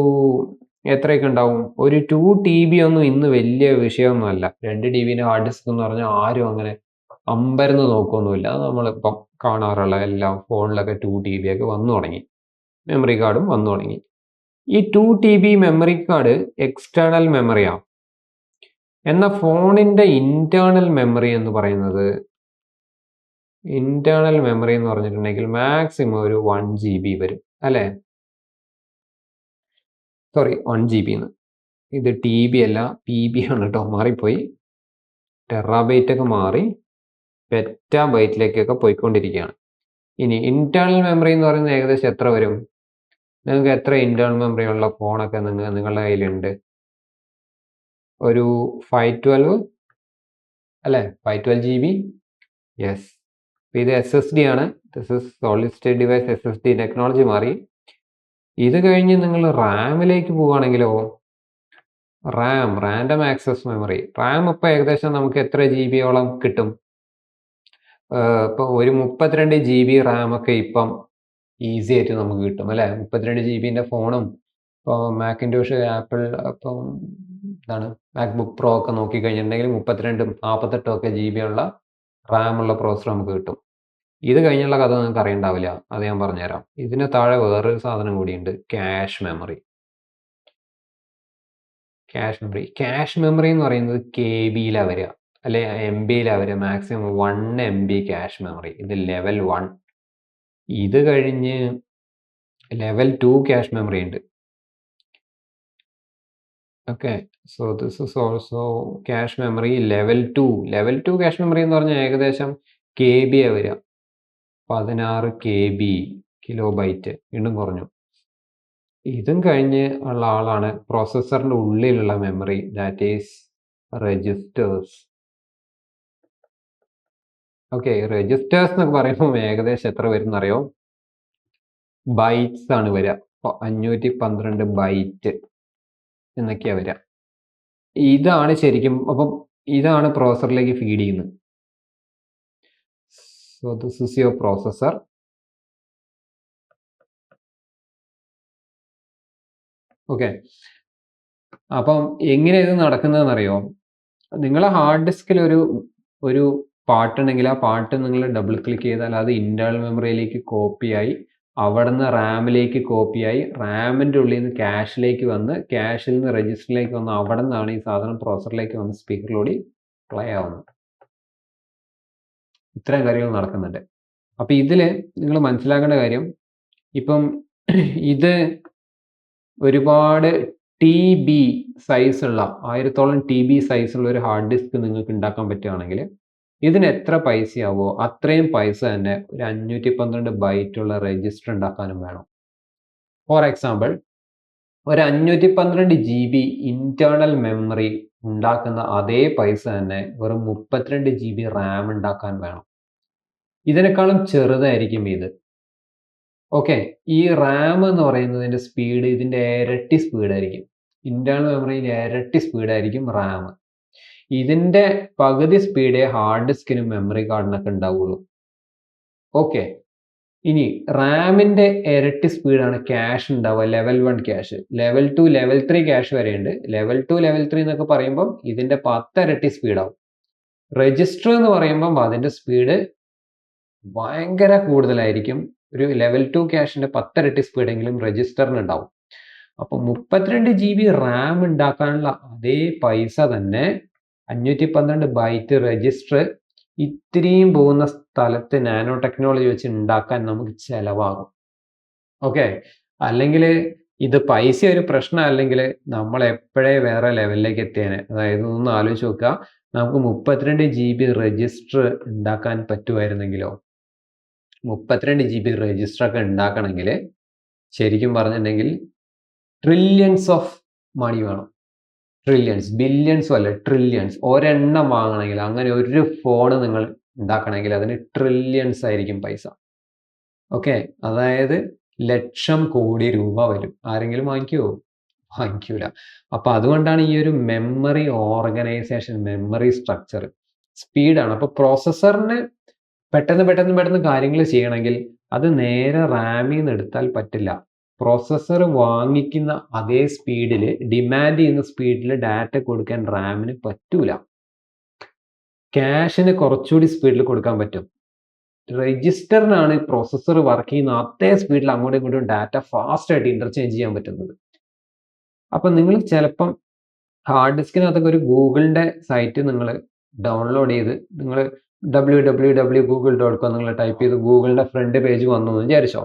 എത്രയൊക്കെ ഉണ്ടാവും? ഒരു 2 TB ഒന്നും ഇന്ന് വലിയ വിഷയമൊന്നുമല്ല. 2 TB ഹാർഡ് ഡിസ്ക് എന്ന് പറഞ്ഞാൽ ആരും അങ്ങനെ അമ്പരന്ന് നോക്കുകയൊന്നുമില്ല. അത് നമ്മളിപ്പം കാണാറുള്ള എല്ലാ ഫോണിലൊക്കെ 2 TB ഒക്കെ വന്നു തുടങ്ങി, മെമ്മറി കാർഡും വന്നു തുടങ്ങി. ഈ 2 TB മെമ്മറി കാർഡ് എക്സ്റ്റേണൽ മെമ്മറിയാണ്. എന്നാൽ ഫോണിൻ്റെ ഇൻറ്റേർണൽ മെമ്മറി എന്ന് പറഞ്ഞിട്ടുണ്ടെങ്കിൽ മാക്സിമം ഒരു 1 GB വരും അല്ലേ? സോറി, 1 GB എന്ന്, ഇത് TB അല്ല PB ആണ് കേട്ടോ, മാറിപ്പോയി. ടെറാബൈറ്റ് ഒക്കെ മാറി പെറ്റാബൈറ്റിലേക്കൊക്കെ പോയിക്കൊണ്ടിരിക്കുകയാണ്. ഇനി ഇൻറ്റേർണൽ മെമ്മറി എന്ന് പറയുന്നത് ഏകദേശം എത്ര വരും? നിങ്ങൾക്ക് എത്ര ഇൻറ്റേർണൽ മെമ്മറി ഉള്ള ഫോണൊക്കെ നിങ്ങളുടെ കയ്യിലുണ്ട്? ഒരു 512 അല്ലേ? 512 GB. യെസ്, ഇത് SSD ആണ്. This is solid state device SSD technology മാറി. ഇത് കഴിഞ്ഞ് നിങ്ങൾ റാമിലേക്ക് പോവുകയാണെങ്കിലോ, റാൻഡം ആക്സസ് മെമ്മറി. റാം ഇപ്പോൾ ഏകദേശം നമുക്ക് എത്ര GB കിട്ടും? ഇപ്പോൾ ഒരു 32 GB റാമൊക്കെ ഇപ്പം ഈസി ആയിട്ട് നമുക്ക് കിട്ടും അല്ലേ? 32 GB ഫോണും ഇപ്പോൾ മാക്കിൻടോഷ്, ആപ്പിൾ, ഇപ്പം എന്താണ് മാക്ബുക്ക് പ്രോ ഒക്കെ നോക്കിക്കഴിഞ്ഞിട്ടുണ്ടെങ്കിൽ 32ഉം 48ഉം ഒക്കെ GB ഉള്ള റാമുള്ള പ്രോസസ്സർ നമുക്ക് കിട്ടും. ഇത് കഴിഞ്ഞുള്ള കഥ നിങ്ങൾക്ക് അറിയണ്ടാവില്ല, അത് ഞാൻ പറഞ്ഞുതരാം. ഇതിന് താഴെ വേറൊരു സാധനം കൂടിയുണ്ട്, ക്യാഷ് മെമ്മറി. ക്യാഷ് മെമ്മറി എന്ന് പറയുന്നത് KB-യിലാണ് വരിക, അല്ലെ MB-യിലാണ് വരിക. Maximum 1 MB cache memory. ഇത് ലെവൽ 1. ഇത് കഴിഞ്ഞ് ലെവൽ 2 ക്യാഷ് മെമ്മറി ഉണ്ട്. Okay, so this is also cache memory level 2. Level 2 cache memory എന്ന് പറഞ്ഞാൽ ഏകദേശം KB-യാണ് വരിക. 16 KB കിലോബൈറ്റ്, വീണ്ടും കുറഞ്ഞു. ഇതും കഴിഞ്ഞ് ഉള്ള ആളാണ് പ്രോസസ്സറിന്റെ ഉള്ളിലുള്ള memory, that is registers. Okay, registers എന്നൊക്കെ പറയുമ്പോൾ ഏകദേശം എത്ര വരും എന്നറിയോ? ബൈറ്റ്സ് ആണ് വരിക. അപ്പോൾ 512 ബൈറ്റ് എന്നൊക്കെയാ വരിക. ഇതാണ് ശരിക്കും, അപ്പം ഇതാണ് പ്രോസസ്സറിലേക്ക് ഫീഡ് ചെയ്യുന്നത്. So this is your processor. Okay, അപ്പം എങ്ങനെ ഇത് നടക്കുന്നതെന്നറിയോ? നിങ്ങളെ ഹാർഡ് ഡിസ്കിൽ ഒരു പാർട്ട് ഉണ്ടെങ്കിൽ ആ പാർട്ട് നിങ്ങൾ ഡബിൾ ക്ലിക്ക് ചെയ്താൽ അത് ഇന്റേണൽ മെമ്മറിയിലേക്ക് കോപ്പിയായി, അവിടെ നിന്ന് റാമിലേക്ക് കോപ്പിയായി, റാമിൻ്റെ ഉള്ളിൽ നിന്ന് ക്യാഷിലേക്ക് വന്ന്, ക്യാഷിൽ നിന്ന് രജിസ്റ്ററിലേക്ക് വന്ന്, അവിടെ നിന്നാണ് ഈ സാധനം പ്രോസസ്സറിലേക്ക് വന്ന് സ്പീക്കറിലൂടെ പ്ലേ ആവുന്നത്. ഇത്രയും കാര്യങ്ങൾ നടക്കുന്നുണ്ട്. അപ്പം ഇതിൽ നിങ്ങൾ മനസ്സിലാക്കേണ്ട കാര്യം, ഇപ്പം ഇത് ഒരുപാട് TB സൈസുള്ള 1000ഓളം TB സൈസുള്ള ഒരു ഹാർഡ് ഡിസ്ക് നിങ്ങൾക്ക് ഉണ്ടാക്കാൻ പറ്റുകയാണെങ്കിൽ ഇതിന് എത്ര പൈസയാവോ അത്രയും പൈസ തന്നെ ഒരു 512 ബൈറ്റുള്ള രജിസ്റ്റർ ഉണ്ടാക്കാനും വേണം. ഫോർ എക്സാമ്പിൾ, ഒരു 512 GB ഇന്റേണൽ മെമ്മറി ഉണ്ടാക്കുന്ന അതേ പൈസ തന്നെ വെറും 32 GB റാം ഉണ്ടാക്കാൻ വേണം. ഇതിനേക്കാളും ചെറുതായിരിക്കും ഇത്. ഓക്കെ, ഈ റാം എന്ന് പറയുന്നതിൻ്റെ സ്പീഡ് ഇതിൻ്റെ ഇരട്ടി സ്പീഡായിരിക്കും. ഇന്റേണൽ മെമ്മറിയിൽ ഇരട്ടി സ്പീഡായിരിക്കും റാം. ഇതിൻ്റെ പകുതി സ്പീഡേ ഹാർഡ് ഡിസ്കിനും മെമ്മറി കാർഡിനൊക്കെ ഉണ്ടാവുള്ളൂ. ഓക്കെ, ഇനി റാമിൻ്റെ ഇരട്ടി സ്പീഡാണ് ക്യാഷ് ഉണ്ടാവുക, level 1 cash. Level 2, level 3 cash വരെയുണ്ട്. ലെവൽ 2, ലെവൽ 3 എന്നൊക്കെ പറയുമ്പം ഇതിൻ്റെ 10 ഇരട്ടി സ്പീഡാവും. രജിസ്റ്റർ എന്ന് പറയുമ്പം അതിൻ്റെ സ്പീഡ് ഭയങ്കര കൂടുതലായിരിക്കും. ഒരു ലെവൽ 2 ക്യാഷിൻ്റെ 10 ഇരട്ടി സ്പീഡെങ്കിലും രജിസ്റ്ററിന് ഉണ്ടാവും. അപ്പം 32 GB റാം ഉണ്ടാക്കാനുള്ള അതേ പൈസ തന്നെ 512 ബൈറ്റ് രജിസ്റ്റർ ഇത്രയും പോകുന്ന സ്ഥലത്ത് നാനോ ടെക്നോളജി വെച്ച് ഉണ്ടാക്കാൻ നമുക്ക് ചിലവാകും. ഓക്കെ, അല്ലെങ്കിൽ ഇത് പൈസ ഒരു പ്രശ്നം അല്ലെങ്കിൽ നമ്മൾ എപ്പോഴേ വേറെ ലെവലിലേക്ക് എത്തിയേനെ. അതായത് ഒന്ന് ആലോചിച്ച് നോക്കുക, നമുക്ക് 32 GB രജിസ്റ്റർ ഉണ്ടാക്കാൻ പറ്റുമായിരുന്നെങ്കിലോ? 32 GB രജിസ്റ്റർ ഒക്കെ ഉണ്ടാക്കണമെങ്കിൽ ശരിക്കും പറഞ്ഞിട്ടുണ്ടെങ്കിൽ ട്രില്യൺസ് ഓഫ് മണി വേണം. ട്രില്യൺസ്, ബില്യൺസും അല്ല, ട്രില്യൺസ്. ഒരെണ്ണം വാങ്ങണമെങ്കിൽ, അങ്ങനെ ഒരു ഫോൺ നിങ്ങൾ ഉണ്ടാക്കണമെങ്കിൽ അതിന് ട്രില്യൺസ് ആയിരിക്കും പൈസ. ഓക്കെ, അതായത് ലക്ഷം കോടി രൂപ വരും. ആരെങ്കിലും വാങ്ങിക്കുമോ? വാങ്ങിക്കൂല. അപ്പം അതുകൊണ്ടാണ് ഈ ഒരു മെമ്മറി ഓർഗനൈസേഷൻ, മെമ്മറി സ്ട്രക്ചർ സ്പീഡാണ്. അപ്പോൾ പ്രോസസ്സറിന് പെട്ടെന്ന് കാര്യങ്ങൾ ചെയ്യണമെങ്കിൽ അത് നേരെ റാമിൽ നിന്ന് എടുത്താൽ പറ്റില്ല. പ്രോസസ്സർ വാങ്ങിക്കുന്ന അതേ സ്പീഡിൽ, ഡിമാൻഡ് ചെയ്യുന്ന സ്പീഡിൽ ഡാറ്റ കൊടുക്കാൻ റാമിന് പറ്റൂല. ക്യാഷിന് കുറച്ചുകൂടി സ്പീഡിൽ കൊടുക്കാൻ പറ്റും. രജിസ്റ്ററിനാണ് പ്രോസസ്സർ വർക്ക് ചെയ്യുന്ന അതേ സ്പീഡിൽ അങ്ങോട്ടും ഇങ്ങോട്ടും ഡാറ്റ ഫാസ്റ്റ് ആയിട്ട് ഇന്റർചേഞ്ച് ചെയ്യാൻ പറ്റുന്നത്. അപ്പം നിങ്ങൾ ചിലപ്പം ഹാർഡ് ഡിസ്കിനകത്തൊക്കെ ഒരു ഗൂഗിളിൻ്റെ സൈറ്റ് നിങ്ങൾ ഡൗൺലോഡ് ചെയ്ത് നിങ്ങൾ www.google.com നിങ്ങൾ ടൈപ്പ് ചെയ്ത് ഗൂഗിളിൻ്റെ ഫ്രണ്ട് പേജ് വന്നു എന്ന് വിചാരിച്ചോ.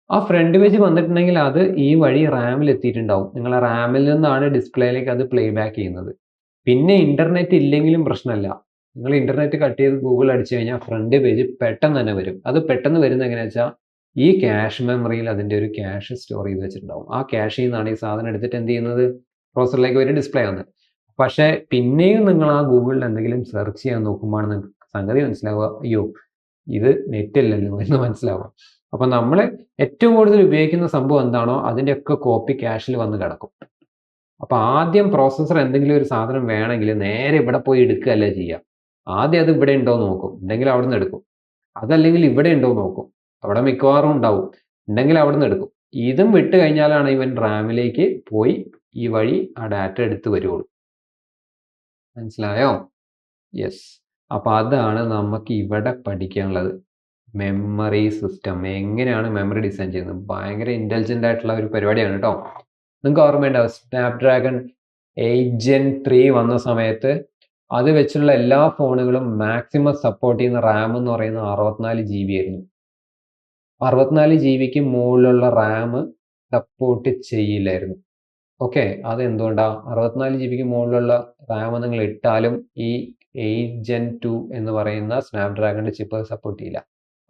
ആ ഫ്രണ്ട് പേജ് വന്നിട്ടുണ്ടെങ്കിൽ അത് ഈ വഴി റാമിൽ എത്തിയിട്ടുണ്ടാവും. നിങ്ങളെ റാമിൽ നിന്നാണ് ഡിസ്പ്ലേയിലേക്ക് അത് പ്ലേ ബാക്ക് ചെയ്യുന്നത്. പിന്നെ ഇന്റർനെറ്റ് ഇല്ലെങ്കിലും പ്രശ്നമല്ല. നിങ്ങൾ ഇന്റർനെറ്റ് കട്ട് ചെയ്ത് ഗൂഗിൾ അടിച്ചു കഴിഞ്ഞാൽ ഫ്രണ്ട് പേജ് പെട്ടെന്ന് തന്നെ വരും. അത് പെട്ടെന്ന് വരുന്നത് എങ്ങനെയാണെന്ന് വെച്ചാൽ ഈ ക്യാഷ് മെമ്മറിയിൽ അതിൻ്റെ ഒരു ക്യാഷ് സ്റ്റോർ ചെയ്ത് വെച്ചിട്ടുണ്ടാവും. ആ ക്യാഷിൽ നിന്നാണ് ഈ സാധനം എടുത്തിട്ട് എന്ത് ചെയ്യുന്നത്, പ്രോസസ്സറിലേക്ക് വരും ഡിസ്പ്ലേ ആവുന്നത്. പക്ഷേ പിന്നെയും നിങ്ങൾ ആ ഗൂഗിളിൽ എന്തെങ്കിലും സെർച്ച് ചെയ്യാൻ നോക്കുമ്പോഴാണ് നിങ്ങൾക്ക് സംഗതി മനസ്സിലാവുക, അയ്യോ ഇത് നെറ്റ് ഇല്ലല്ലോ എന്ന് മനസ്സിലാവും. അപ്പൊ നമ്മൾ ഏറ്റവും കൂടുതൽ ഉപയോഗിക്കുന്ന സംഭവം എന്താണോ അതിൻ്റെയൊക്കെ കോപ്പി ക്യാഷിൽ വന്ന് കിടക്കും. അപ്പൊ ആദ്യം പ്രോസസ്സർ എന്തെങ്കിലും ഒരു സാധനം വേണമെങ്കിൽ നേരെ ഇവിടെ പോയി എടുക്കുകയല്ല ചെയ്യുക. ആദ്യം അത് ഇവിടെ ഉണ്ടോ നോക്കും, ഉണ്ടെങ്കിൽ അവിടെ നിന്ന് എടുക്കും. അതല്ലെങ്കിൽ ഇവിടെ ഉണ്ടോ നോക്കും, അവിടെ മിക്കവാറും ഉണ്ടാവും, ഉണ്ടെങ്കിൽ അവിടെ നിന്ന് എടുക്കും. ഇതും വിട്ട് കഴിഞ്ഞാലാണ് ഇവൻ റാമിലേക്ക് പോയി ഈ വഴി ആ ഡാറ്റ എടുത്ത് വരുള്ളൂ. മനസ്സിലായോ? യെസ്. അപ്പൊ അതാണ് നമുക്ക് ഇവിടെ പഠിക്കാനുള്ളത്. മെമ്മറി സിസ്റ്റം എങ്ങനെയാണ് മെമ്മറി ഡിസൈൻ ചെയ്യുന്നത്. ഭയങ്കര ഇന്റലിജന്റ് ആയിട്ടുള്ള ഒരു പരിപാടിയാണ് കേട്ടോ. നിങ്ങൾക്ക് ഓർമ്മയുണ്ടാവും സ്നാപ്ഡ്രാഗൺ 8 Gen 3 വന്ന സമയത്ത് അത് വെച്ചുള്ള എല്ലാ ഫോണുകളും മാക്സിമം സപ്പോർട്ട് ചെയ്യുന്ന റാം എന്ന് പറയുന്നത് 64 GB ആയിരുന്നു. 64 GB മുകളിലുള്ള റാം സപ്പോർട്ട് ചെയ്യില്ലായിരുന്നു. ഓക്കെ, അതെന്തുകൊണ്ടാണ്? 64 GB മുകളിലുള്ള റാം നിങ്ങൾ ഇട്ടാലും ഈ 8 Gen 2 എന്ന് പറയുന്ന സ്നാപ്ഡ്രാഗണിന്റെ ചിപ്പ് സപ്പോർട്ട് ചെയ്യില്ല.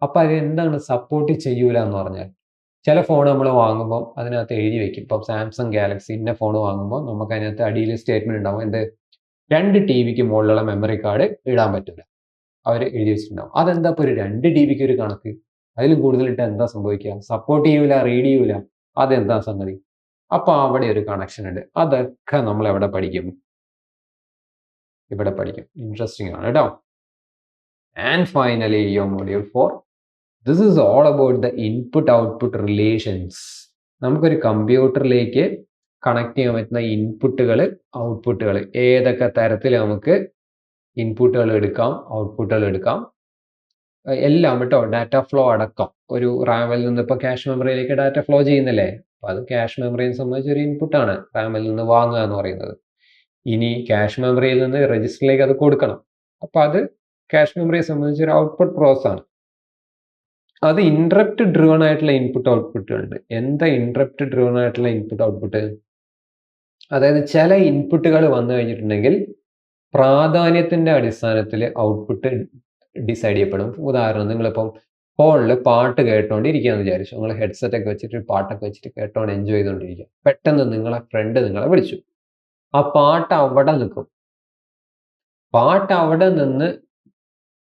അപ്പൊ അത് എന്താണ് സപ്പോർട്ട് ചെയ്യൂല എന്ന് പറഞ്ഞാൽ? ചില ഫോൺ നമ്മൾ വാങ്ങുമ്പോൾ അതിനകത്ത് എഴുതി വെക്കും. ഇപ്പം സാംസങ് ഗാലക്സി ഇന്ന ഫോൺ വാങ്ങുമ്പോൾ നമുക്ക് അതിനകത്ത് അടിയിൽ സ്റ്റേറ്റ്മെന്റ് ഉണ്ടാവും, എന്ത് 2 TB മുകളിലുള്ള മെമ്മറി കാർഡ് ഇടാൻ പറ്റില്ല, അവർ എഴുതി വെച്ചിട്ടുണ്ടാവും. അതെന്താ ഇപ്പോൾ ഒരു 2 TB ഒരു കണക്ക്? അതിലും കൂടുതലിട്ട് എന്താ സംഭവിക്കുക? സപ്പോർട്ട് ചെയ്യൂല, റീഡ് ചെയ്യൂല, അതെന്താ സംഗതി? അപ്പൊ അവിടെ ഒരു കണക്ഷൻ ഉണ്ട്. അതൊക്കെ നമ്മൾ എവിടെ പഠിക്കും? ഇവിടെ പഠിക്കും. ഇൻട്രസ്റ്റിംഗ് ആണ് കേട്ടോ. And finally your module 4, this is all about the input output relations. നമുക്കൊരു കമ്പ്യൂട്ടറിലേക്ക് കണക്ട് ചെയ്യാൻ പറ്റുന്ന ഇൻപുട്ടുകൾ, ഔട്ട്പുട്ടുകൾ, ഏതൊക്കെ തരത്തിൽ നമുക്ക് ഇൻപുട്ടുകൾ എടുക്കാം, ഔട്ട്പുട്ടുകൾ എടുക്കാം, എല്ലാം കേട്ടോ. ഡാറ്റ ഫ്ലോ അടക്കം. ഒരു റാമിൽ നിന്ന് ഇപ്പോൾ ക്യാഷ് മെമ്മറിയിലേക്ക് ഡാറ്റ ഫ്ലോ ചെയ്യുന്നില്ലേ, അപ്പോൾ അത് ക്യാഷ് മെമ്മറിയെ സംബന്ധിച്ച് ഒരു ഇൻപുട്ടാണ് റാമിൽ നിന്ന് വാങ്ങുക എന്ന് പറയുന്നത്. ഇനി ക്യാഷ് മെമ്മറിയിൽ നിന്ന് രജിസ്റ്ററിലേക്ക് അത് കൊടുക്കണം, അപ്പോൾ അത് ക്യാഷ് മെമ്മറിയെ സംബന്ധിച്ച് ഒരു ഔട്ട്പുട്ട് പ്രോസസ് ആണ്. അത് ഇൻട്രപ്റ്റ് ഡ്രിവൺ ആയിട്ടുള്ള ഇൻപുട്ട് ഔട്ട്പുട്ട് ഉണ്ട്. എന്താ ഇൻട്രപ്റ്റ് ഡ്രിവൺ ആയിട്ടുള്ള ഇൻപുട്ട് ഔട്ട്പുട്ട്? അതായത് ചില ഇൻപുട്ടുകൾ വന്നു കഴിഞ്ഞിട്ടുണ്ടെങ്കിൽ പ്രാധാന്യത്തിന്റെ അടിസ്ഥാനത്തിൽ ഔട്ട്പുട്ട് ഡിസൈഡ് ചെയ്യപ്പെടും. ഉദാഹരണം, നിങ്ങളിപ്പം ഫോണിൽ പാട്ട് കേട്ടോണ്ടിരിക്കുകയെന്ന് വിചാരിച്ചു. നിങ്ങൾ ഹെഡ്സെറ്റ് ഒക്കെ വെച്ചിട്ട് പാട്ടൊക്കെ വെച്ചിട്ട് കേട്ടോണ്ട് എൻജോയ് ചെയ്തുകൊണ്ടിരിക്കുക. പെട്ടെന്ന് നിങ്ങളെ ഫ്രണ്ട് നിങ്ങളെ വിളിച്ചു. ആ പാട്ട് അവിടെ നിൽക്കും. പാട്ട് അവിടെ നിന്ന്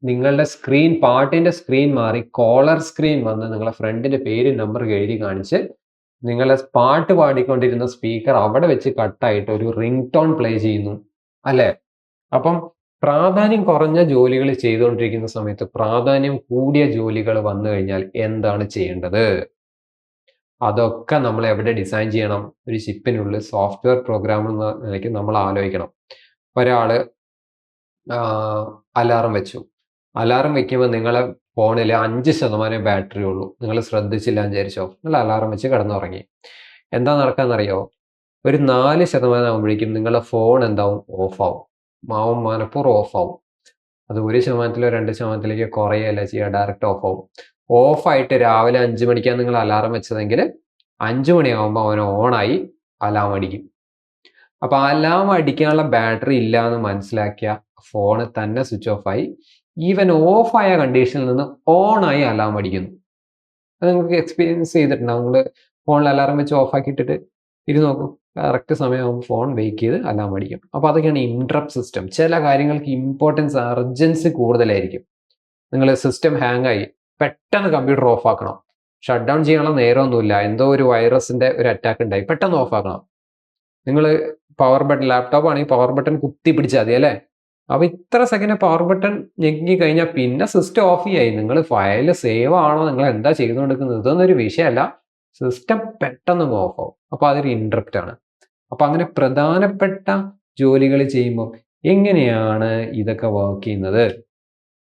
നിങ്ങളുടെ സ്ക്രീൻ, പാട്ടിന്റെ സ്ക്രീൻ മാറി കോളർ സ്ക്രീൻ വന്ന് നിങ്ങളെ ഫ്രണ്ടിന്റെ പേര് നമ്പർ എഴുതി കാണിച്ച് നിങ്ങളെ പാട്ട് പാടിക്കൊണ്ടിരുന്ന സ്പീക്കർ അവിടെ വെച്ച് കട്ടായിട്ട് ഒരു റിംഗ് ടോൺ പ്ലേ ചെയ്യുന്നു അല്ലേ? അപ്പം പ്രാധാന്യം കുറഞ്ഞ ജോലികൾ ചെയ്തുകൊണ്ടിരിക്കുന്ന സമയത്ത് പ്രാധാന്യം കൂടിയ ജോലികൾ വന്നു കഴിഞ്ഞാൽ എന്താണ് ചെയ്യേണ്ടത്? അതൊക്കെ നമ്മൾ എവിടെ ഡിസൈൻ ചെയ്യണം? ഒരു ചിപ്പിനുള്ളിൽ സോഫ്റ്റ്വെയർ പ്രോഗ്രാം എന്ന നിലയ്ക്ക് നമ്മൾ ആലോചിക്കണം. ഒരാള് അലാറം വെച്ചു. അലാറം വെക്കുമ്പോൾ നിങ്ങളെ ഫോണിൽ 5% ബാറ്ററി ഉള്ളൂ. നിങ്ങൾ ശ്രദ്ധിച്ചില്ല എന്ന് വിചാരിച്ചോ, നിങ്ങൾ അലാറം വെച്ച് കിടന്നുറങ്ങി. എന്താ നടക്കാന്നറിയോ? ഒരു 4% ആകുമ്പോഴേക്കും നിങ്ങളുടെ ഫോൺ എന്താവും? ഓഫാവും. മനഃപൂർവ്വം ഓഫാവും. അത് 1%-ലോ 2%-ലേക്ക് കുറയല്ല ചെയ്യുക, ഡയറക്റ്റ് ഓഫാവും. ഓഫായിട്ട് രാവിലെ 5 മണിക്കാണ് നിങ്ങൾ അലാറം വെച്ചതെങ്കിൽ 5 മണിയാകുമ്പോൾ അവൻ ഓണായി അലാം അടിക്കും. അപ്പൊ അലാം അടിക്കാനുള്ള ബാറ്ററി ഇല്ല എന്ന് മനസ്സിലാക്കിയ ഫോൺ തന്നെ സ്വിച്ച് ഓഫ് ആയി. ഈവൻ ഓഫായ കണ്ടീഷനിൽ നിന്ന് ഓണായി അലാം അടിക്കുന്നു. അത് നിങ്ങൾക്ക് എക്സ്പീരിയൻസ് ചെയ്തിട്ടുണ്ടാവും. നിങ്ങൾ ഫോണിൽ അലാറം വെച്ച് ഓഫാക്കിയിട്ടിട്ട് ഇരുന്ന് നോക്കും, കറക്റ്റ് സമയമാകുമ്പോൾ ഫോൺ വെയിറ്റ് ചെയ്ത് അലാം അടിക്കും. അപ്പോൾ അതൊക്കെയാണ് ഇൻട്രപ്റ്റ് സിസ്റ്റം. ചില കാര്യങ്ങൾക്ക് ഇമ്പോർട്ടൻസ്, അർജൻസി കൂടുതലായിരിക്കും. നിങ്ങൾ സിസ്റ്റം ഹാങ് ആയി, പെട്ടെന്ന് കമ്പ്യൂട്ടർ ഓഫ് ആക്കണം. ഷട്ട് ഡൗൺ ചെയ്യാനുള്ള നേരമൊന്നുമില്ല, എന്തോ ഒരു വൈറസിന്റെ ഒരു അറ്റാക്ക് ഉണ്ടായി, പെട്ടെന്ന് ഓഫ് ആക്കണം. നിങ്ങൾ പവർ ബട്ടൺ, ലാപ്ടോപ്പ് ആണെങ്കിൽ പവർ ബട്ടൺ കുത്തി പിടിച്ചാൽ മതി അല്ലേ? അപ്പൊ ഇത്ര സെക്കൻഡ് പവർ ബട്ടൺ ഞെക്കി കഴിഞ്ഞാൽ പിന്നെ സിസ്റ്റം ഓഫ് ചെയ്യായി. നിങ്ങൾ ഫയൽ സേവ് ആണോ, നിങ്ങൾ എന്താ ചെയ്തുകൊണ്ടിരിക്കുന്നത്, ഇതൊന്നൊരു വിഷയമല്ല. സിസ്റ്റം പെട്ടെന്ന് ഓഫ് ആവും. അപ്പൊ അതൊരു ഇൻട്രപ്റ്റ് ആണ്. അപ്പൊ അങ്ങനെ പ്രധാനപ്പെട്ട ജോലികൾ ചെയ്യുമ്പോൾ എങ്ങനെയാണ് ഇതൊക്കെ വർക്ക് ചെയ്യുന്നത്?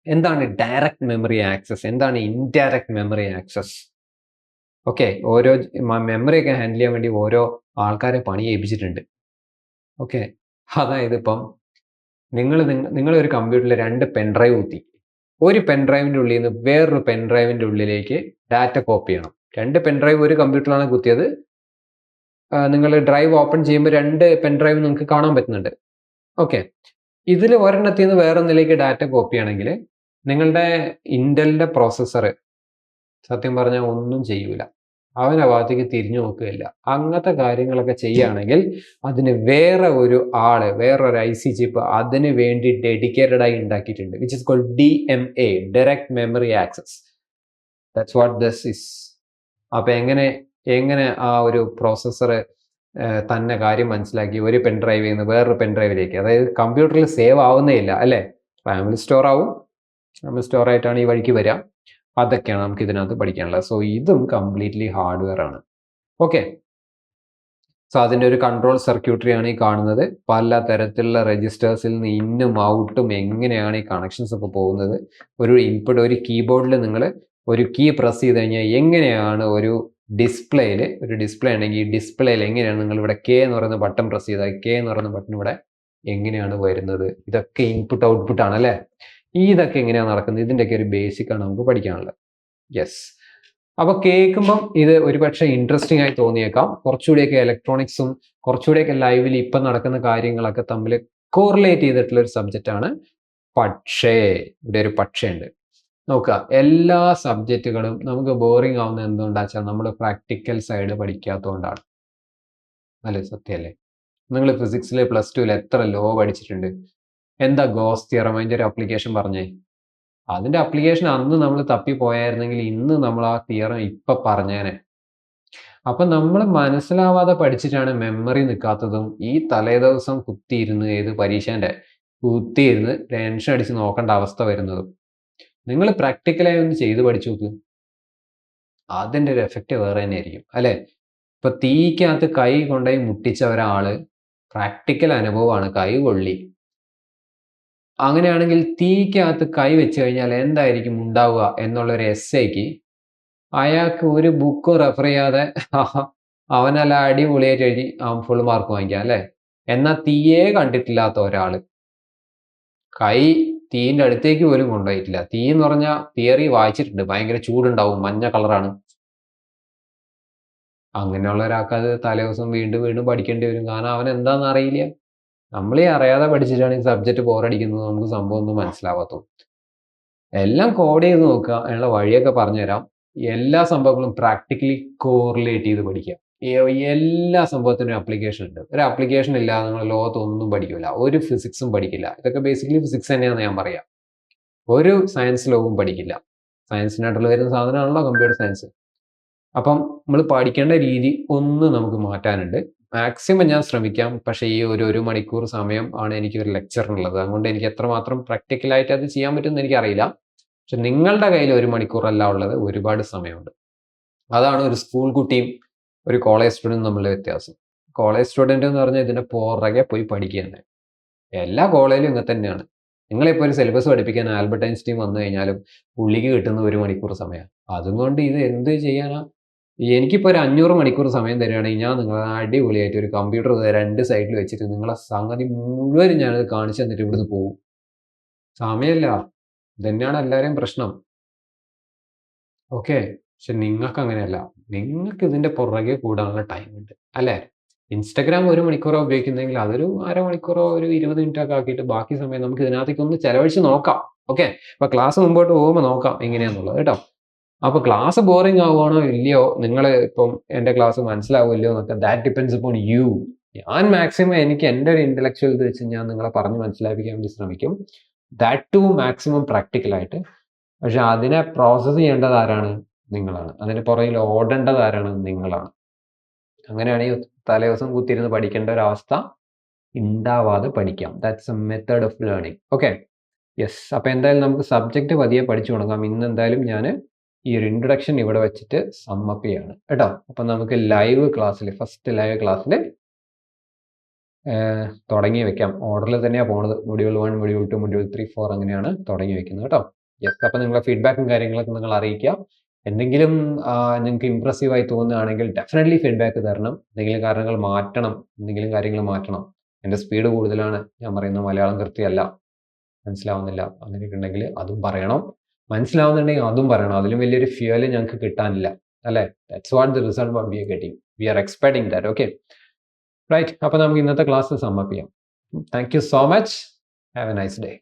എന്താണ് ഡയറക്റ്റ് മെമ്മറി ആക്സസ്, എന്താണ് ഇൻഡയറക്റ്റ് മെമ്മറി ആക്സസ്? ഓക്കെ, ഓരോ മെമ്മറി ഒക്കെ ഹാൻഡിൽ ചെയ്യാൻ വേണ്ടി ഓരോ ആൾക്കാരെ പണി ഏൽപ്പിച്ചിട്ടുണ്ട്. ഓക്കെ, അതായത് ഇപ്പം നിങ്ങൾ ഒരു കമ്പ്യൂട്ടറിൽ 2 പെൻഡ്രൈവ് കുത്തി, ഒരു പെൻഡ്രൈവിന്റെ ഉള്ളിൽ നിന്ന് വേറൊരു പെൻഡ്രൈവിന്റെ ഉള്ളിലേക്ക് ഡാറ്റ കോപ്പി ചെയ്യണം. 2 പെൻഡ്രൈവ് ഒരു കമ്പ്യൂട്ടറിലാണ് കുത്തിയത്. നിങ്ങൾ ഡ്രൈവ് ഓപ്പൺ ചെയ്യുമ്പോൾ 2 പെൻഡ്രൈവ് നിങ്ങൾക്ക് കാണാൻ പറ്റുന്നുണ്ട്. ഓക്കെ, ഇതിൽ ഒരെണ്ണത്തിൽ നിന്ന് വേറൊന്നിലേക്ക് ഡാറ്റ കോപ്പി ചെയ്യണമെങ്കിൽ നിങ്ങളുടെ ഇന്റലിന്റെ പ്രോസസ്സർ സത്യം പറഞ്ഞാൽ ഒന്നും ചെയ്യൂല. അവൻ ആ ഭാഗത്തേക്ക് തിരിഞ്ഞു നോക്കുകയില്ല. അങ്ങനത്തെ കാര്യങ്ങളൊക്കെ ചെയ്യുകയാണെങ്കിൽ അതിന് വേറെ ഒരു ആള്, വേറൊരു IC ചിപ്പ് അതിന് വേണ്ടി ഡെഡിക്കേറ്റഡ് ആയി ഉണ്ടാക്കിയിട്ടുണ്ട്, which is called DMA, direct memory access. That's what this is. അപ്പൊ എങ്ങനെ ആ ഒരു പ്രോസസ്സർ തന്നെ കാര്യം മനസ്സിലാക്കി ഒരു പെൻ ഡ്രൈവിൽ നിന്ന് വേറൊരു പെൻ ഡ്രൈവിലേക്ക്, അതായത് കമ്പ്യൂട്ടറിൽ സേവ് ആവുന്നേ ഇല്ല അല്ലേ, റാമിൽ സ്റ്റോർ ആവും, റാമിൽ സ്റ്റോർ ആയിട്ടാണ് ഈ വഴിക്ക് വരിക. അതൊക്കെയാണ് നമുക്ക് ഇതിനകത്ത് പഠിക്കാനുള്ളത്. സോ ഇതും കംപ്ലീറ്റ്ലി ഹാർഡ്വെയർ ആണ്. ഓക്കെ, സോ അതിൻ്റെ ഒരു കൺട്രോൾ സർക്യൂട്ടറി ആണ് ഈ കാണുന്നത്. പല തരത്തിലുള്ള രജിസ്റ്റേഴ്സിൽ നിന്ന് ഇന്നും ഔട്ടും എങ്ങനെയാണ് ഈ കണക്ഷൻസ് ഒക്കെ പോകുന്നത്. ഒരു ഇൻപുട്ട്, ഒരു കീബോർഡിൽ നിങ്ങൾ ഒരു കീ പ്രസ് ചെയ്ത് കഴിഞ്ഞാൽ എങ്ങനെയാണ് ഒരു ഡിസ്പ്ലേയിൽ, ഒരു ഡിസ്പ്ലേ ഉണ്ടെങ്കിൽ ഈ ഡിസ്പ്ലേയിൽ എങ്ങനെയാണ് നിങ്ങൾ ഇവിടെ K എന്ന് പറയുന്ന ബട്ടൺ പ്രസ് ചെയ്താൽ K എന്ന് പറയുന്ന ബട്ടൺ ഇവിടെ എങ്ങനെയാണ് വരുന്നത്. ഇതൊക്കെ ഇൻപുട്ട് ഔട്ട്പുട്ട് ആണ് അല്ലേ. ഇതൊക്കെ എങ്ങനെയാണ് നടക്കുന്നത്, ഇതിൻ്റെയൊക്കെ ഒരു ബേസിക് ആണ് നമുക്ക് പഠിക്കാനുള്ളത്. യെസ്, അപ്പോൾ കേൾക്കുമ്പം ഇത് ഒരുപക്ഷെ ഇൻട്രസ്റ്റിംഗ് ആയി തോന്നിയേക്കാം. കുറച്ചുകൂടിയൊക്കെ ഇലക്ട്രോണിക്സും കുറച്ചുകൂടിയൊക്കെ ലൈവിൽ ഇപ്പം നടക്കുന്ന കാര്യങ്ങളൊക്കെ തമ്മിൽ കോറിലേറ്റ് ചെയ്തിട്ടുള്ള ഒരു സബ്ജക്റ്റ് ആണ്. പക്ഷേ ഇവിടെ ഒരു പക്ഷേ ഉണ്ട്. നോക്കുക, എല്ലാ സബ്ജക്റ്റുകളും നമുക്ക് ബോറിംഗ് ആവുന്ന എന്തുകൊണ്ടാണെന്ന് വെച്ചാൽ നമ്മൾ പ്രാക്ടിക്കൽ സൈഡ് പഠിക്കാത്തതുകൊണ്ടാണ്. അല്ലേ, സത്യമല്ലേ? നിങ്ങൾ ഫിസിക്സിലെ +2 എത്ര ലോ പഠിച്ചിട്ടുണ്ട്? എന്താ ഗോസ് തിയറം, അതിൻ്റെ ഒരു അപ്ലിക്കേഷൻ പറഞ്ഞേ. അതിൻ്റെ അപ്ലിക്കേഷൻ അന്ന് നമ്മൾ തപ്പിപ്പോയായിരുന്നെങ്കിൽ ഇന്ന് നമ്മൾ ആ തിയറം ഇപ്പം പറഞ്ഞേനെ. അപ്പം നമ്മൾ മനസ്സിലാവാതെ പഠിച്ചിട്ടാണ് മെമ്മറി നിൽക്കാത്തതും ഈ തലേദിവസം കുത്തിയിരുന്ന് ഏത് പരീക്ഷേൻ്റെ കുത്തിയിരുന്ന് ടെൻഷൻ അടിച്ച് നോക്കേണ്ട അവസ്ഥ വരുന്നതും. നിങ്ങൾ പ്രാക്ടിക്കലായി ഒന്ന് ചെയ്ത് പഠിച്ചു നോക്ക്, അതിൻ്റെ ഒരു എഫക്റ്റ് വേറെ തന്നെ ആയിരിക്കും അല്ലേ. ഇപ്പം തീക്കകത്ത് കൈ കൊണ്ടുപോയി മുട്ടിച്ച ഒരാൾ, പ്രാക്ടിക്കൽ അനുഭവമാണ്, കൈ കൊള്ളി. അങ്ങനെയാണെങ്കിൽ തീക്കകത്ത് കൈ വെച്ച് കഴിഞ്ഞാൽ എന്തായിരിക്കും ഉണ്ടാവുക എന്നുള്ളൊരു എസ്സേക്ക് അയാൾക്ക് ഒരു ബുക്ക് റെഫർ ചെയ്യാതെ അവനല്ല അടിപൊളിയായിട്ട് എഴുതി അവൻ ഫുൾ മാർക്ക് വാങ്ങിക്കാം അല്ലേ. എന്നാൽ തീയെ കണ്ടിട്ടില്ലാത്ത ഒരാൾ കൈ തീൻ്റെ അടുത്തേക്ക് പോലും കൊണ്ടുപോയിട്ടില്ല. തീ എന്ന് പറഞ്ഞാൽ തിയറി വായിച്ചിട്ടുണ്ട്, ഭയങ്കര ചൂടുണ്ടാവും, മഞ്ഞ കളറാണ്. അങ്ങനെയുള്ള ഒരാൾക്ക് അത് തലേദിവസം വീണ്ടും വീണ്ടും പഠിക്കേണ്ടി വരും. കാരണം അവൻ എന്താണെന്ന് അറിയില്ല. നമ്മളീ അറിയാതെ പഠിച്ചിട്ടാണ് ഈ സബ്ജക്റ്റ് ബോറടിക്കുന്നത്, നമുക്ക് സംഭവം ഒന്നും മനസ്സിലാവാത്തത്. എല്ലാം കോഡ് ചെയ്ത് നോക്കുക, അതിനുള്ള വഴിയൊക്കെ പറഞ്ഞുതരാം. എല്ലാ സംഭവങ്ങളും പ്രാക്ടിക്കലി കോറിലേറ്റ് ചെയ്ത് പഠിക്കുക. എല്ലാ സംഭവത്തിനും ഒരു ആപ്ലിക്കേഷൻ ഉണ്ട്. ഒരു ആപ്ലിക്കേഷൻ ഇല്ലാതെ നിങ്ങൾ ലോകത്തൊന്നും പഠിക്കില്ല, ഒരു ഫിസിക്സും പഠിക്കില്ല. ഇതൊക്കെ ബേസിക്കലി ഫിസിക്സ് തന്നെയാണെന്ന് ഞാൻ പറയാം. ഒരു സയൻസ് ലോവും പഠിക്കില്ല. സയൻസിനായിട്ടുള്ള വരുന്ന സാധനമാണല്ലോ കമ്പ്യൂട്ടർ സയൻസ്. അപ്പം നമ്മൾ പഠിക്കേണ്ട രീതി ഒന്ന് നമുക്ക് മാറ്റാനുണ്ട്. മാക്സിമം ഞാൻ ശ്രമിക്കാം. പക്ഷേ ഈ ഒരു മണിക്കൂർ സമയം ആണ് എനിക്ക് ഒരു ലെക്ചറിനുള്ളത്. അതുകൊണ്ട് എനിക്ക് എത്രമാത്രം പ്രാക്ടിക്കലായിട്ട് അത് ചെയ്യാൻ പറ്റുമെന്ന് എനിക്കറിയില്ല. പക്ഷെ നിങ്ങളുടെ കയ്യിൽ 1 മണിക്കൂറല്ല ഉള്ളത്, ഒരുപാട് സമയമുണ്ട്. അതാണ് ഒരു സ്കൂൾ കുട്ടിയും ഒരു കോളേജ് സ്റ്റുഡൻറ്റും തമ്മിലുള്ള വ്യത്യാസം. കോളേജ് സ്റ്റുഡൻറ്റ് എന്ന് പറഞ്ഞാൽ ഇതിൻ്റെ പുറകെ പോയി പഠിക്കുകയാണ്. എല്ലാ കോളേജിലും ഇങ്ങനെ തന്നെയാണ്. നിങ്ങളിപ്പോൾ ഒരു സിലബസ് പഠിപ്പിക്കാൻ ആൽബർട്ട് ഐൻസ്റ്റീൻ വന്നു കഴിഞ്ഞാലും പുള്ളിക്ക് കിട്ടുന്ന 1 മണിക്കൂർ സമയം. അതുകൊണ്ട് ഇത് എന്ത് ചെയ്യാനാ? എനിക്കിപ്പോൾ ഒരു 500 മണിക്കൂർ സമയം തരികയാണെങ്കിൽ ഞാൻ നിങ്ങളെ അടിപൊളിയായിട്ട് ഒരു കമ്പ്യൂട്ടർ 2 സൈഡിൽ വെച്ചിട്ട് നിങ്ങളെ സംഗതി മുഴുവനും ഞാനത് കാണിച്ചു തന്നിട്ട് ഇവിടുന്ന് പോകും. സമയമില്ല, ഇതന്നെയാണ് എല്ലാവരെയും പ്രശ്നം. ഓക്കെ, പക്ഷെ നിങ്ങൾക്ക് അങ്ങനെയല്ല. നിങ്ങൾക്ക് ഇതിൻ്റെ പുറകെ കൂടാനുള്ള ടൈം ഉണ്ട് അല്ലേ. ഇൻസ്റ്റഗ്രാം 1 മണിക്കൂറോ ഉപയോഗിക്കുന്നെങ്കിൽ അതൊരു അരമണിക്കൂറോ ഒരു 20 മിനിറ്റൊക്കെ ആക്കിയിട്ട് ബാക്കി സമയം നമുക്ക് ഇതിനകത്തേക്ക് ഒന്ന് ചിലവഴിച്ച് നോക്കാം. ഓക്കെ, അപ്പോൾ ക്ലാസ് മുമ്പോട്ട് പോകുമ്പോൾ നോക്കാം എങ്ങനെയാണെന്നുള്ളത് കേട്ടോ. അപ്പോൾ ക്ലാസ് ബോറിംഗ് ആവുകയാണോ ഇല്ലയോ, നിങ്ങൾ ഇപ്പം എൻ്റെ ക്ലാസ് മനസ്സിലാവില്ലയോ എന്നൊക്കെ, ദാറ്റ് ഡിപ്പെൻഡ്സ് അപ്പോൺ യു. ഞാൻ മാക്സിമം എനിക്ക് എൻ്റെ ഒരു ഇൻ്റലക്ച്വൽ ഇത് വെച്ച് ഞാൻ നിങ്ങളെ പറഞ്ഞ് മനസ്സിലാപ്പിക്കാൻ വേണ്ടി ശ്രമിക്കും. ദാറ്റ് ടു മാക്സിമം പ്രാക്ടിക്കലായിട്ട്. പക്ഷെ അതിനെ പ്രോസസ്സ് ചെയ്യേണ്ടത് ആരാണ്? നിങ്ങളാണ്. അതിന് പുറകിൽ ഓടേണ്ടത് ആരാണ്? നിങ്ങളാണ്. അങ്ങനെയാണെങ്കിൽ തലേദിവസം കുത്തിയിരുന്ന് പഠിക്കേണ്ട ഒരു അവസ്ഥ ഉണ്ടാവാതെ പഠിക്കാം. That's A method of learning. Okay, yes. അപ്പോൾ എന്തായാലും നമുക്ക് സബ്ജക്റ്റ് പതിയെ പഠിച്ചു തുടങ്ങാം. ഇന്ന് എന്തായാലും ഞാൻ ഈ ഒരു ഇൻട്രൊഡക്ഷൻ ഇവിടെ വെച്ചിട്ട് സമ്മപ്പ് ചെയ്യാണ് കേട്ടോ. അപ്പം നമുക്ക് ലൈവ് ക്ലാസ്സിൽ, ഫസ്റ്റ് ലൈവ് ക്ലാസ്സിൽ തുടങ്ങി വെക്കാം. ഓർഡറിൽ തന്നെയാണ് പോകുന്നത്. മൊഡ്യൂൾ 1, മൊഡ്യൂൾ 2, മൊഡ്യൂൾ 3, 4 അങ്ങനെയാണ് തുടങ്ങി വെക്കുന്നത് കേട്ടോ. യെസ്, അപ്പം നിങ്ങളെ ഫീഡ്ബാക്കും കാര്യങ്ങളൊക്കെ നിങ്ങൾ അറിയിക്കുക. എന്തെങ്കിലും നിങ്ങൾക്ക് ഇമ്പ്രസീവായി തോന്നുകയാണെങ്കിൽ ഡെഫിനറ്റ്ലി ഫീഡ്ബാക്ക് തരണം. എന്തെങ്കിലും കാര്യങ്ങൾ മാറ്റണം. എൻ്റെ സ്പീഡ് കൂടുതലാണ്, ഞാൻ പറയുന്നത് മലയാളം കൃത്യമല്ല, മനസ്സിലാവുന്നില്ല, അങ്ങനെയൊക്കെ ഉണ്ടെങ്കിൽ അതും പറയണം. മനസ്സിലാവുന്നുണ്ടെങ്കിൽ അതും പറയണം. അതിലും വലിയൊരു ഫ്യൂവൽ ഞങ്ങൾക്ക് കിട്ടാനില്ല അല്ലേ. That's what the result what we are getting. We are expecting that. Okay, right. അപ്പോൾ നമുക്ക് ഇന്നത്തെ ക്ലാസ് സമ്മപ്പ് ചെയ്യാം. Thank you so much. Have a nice day.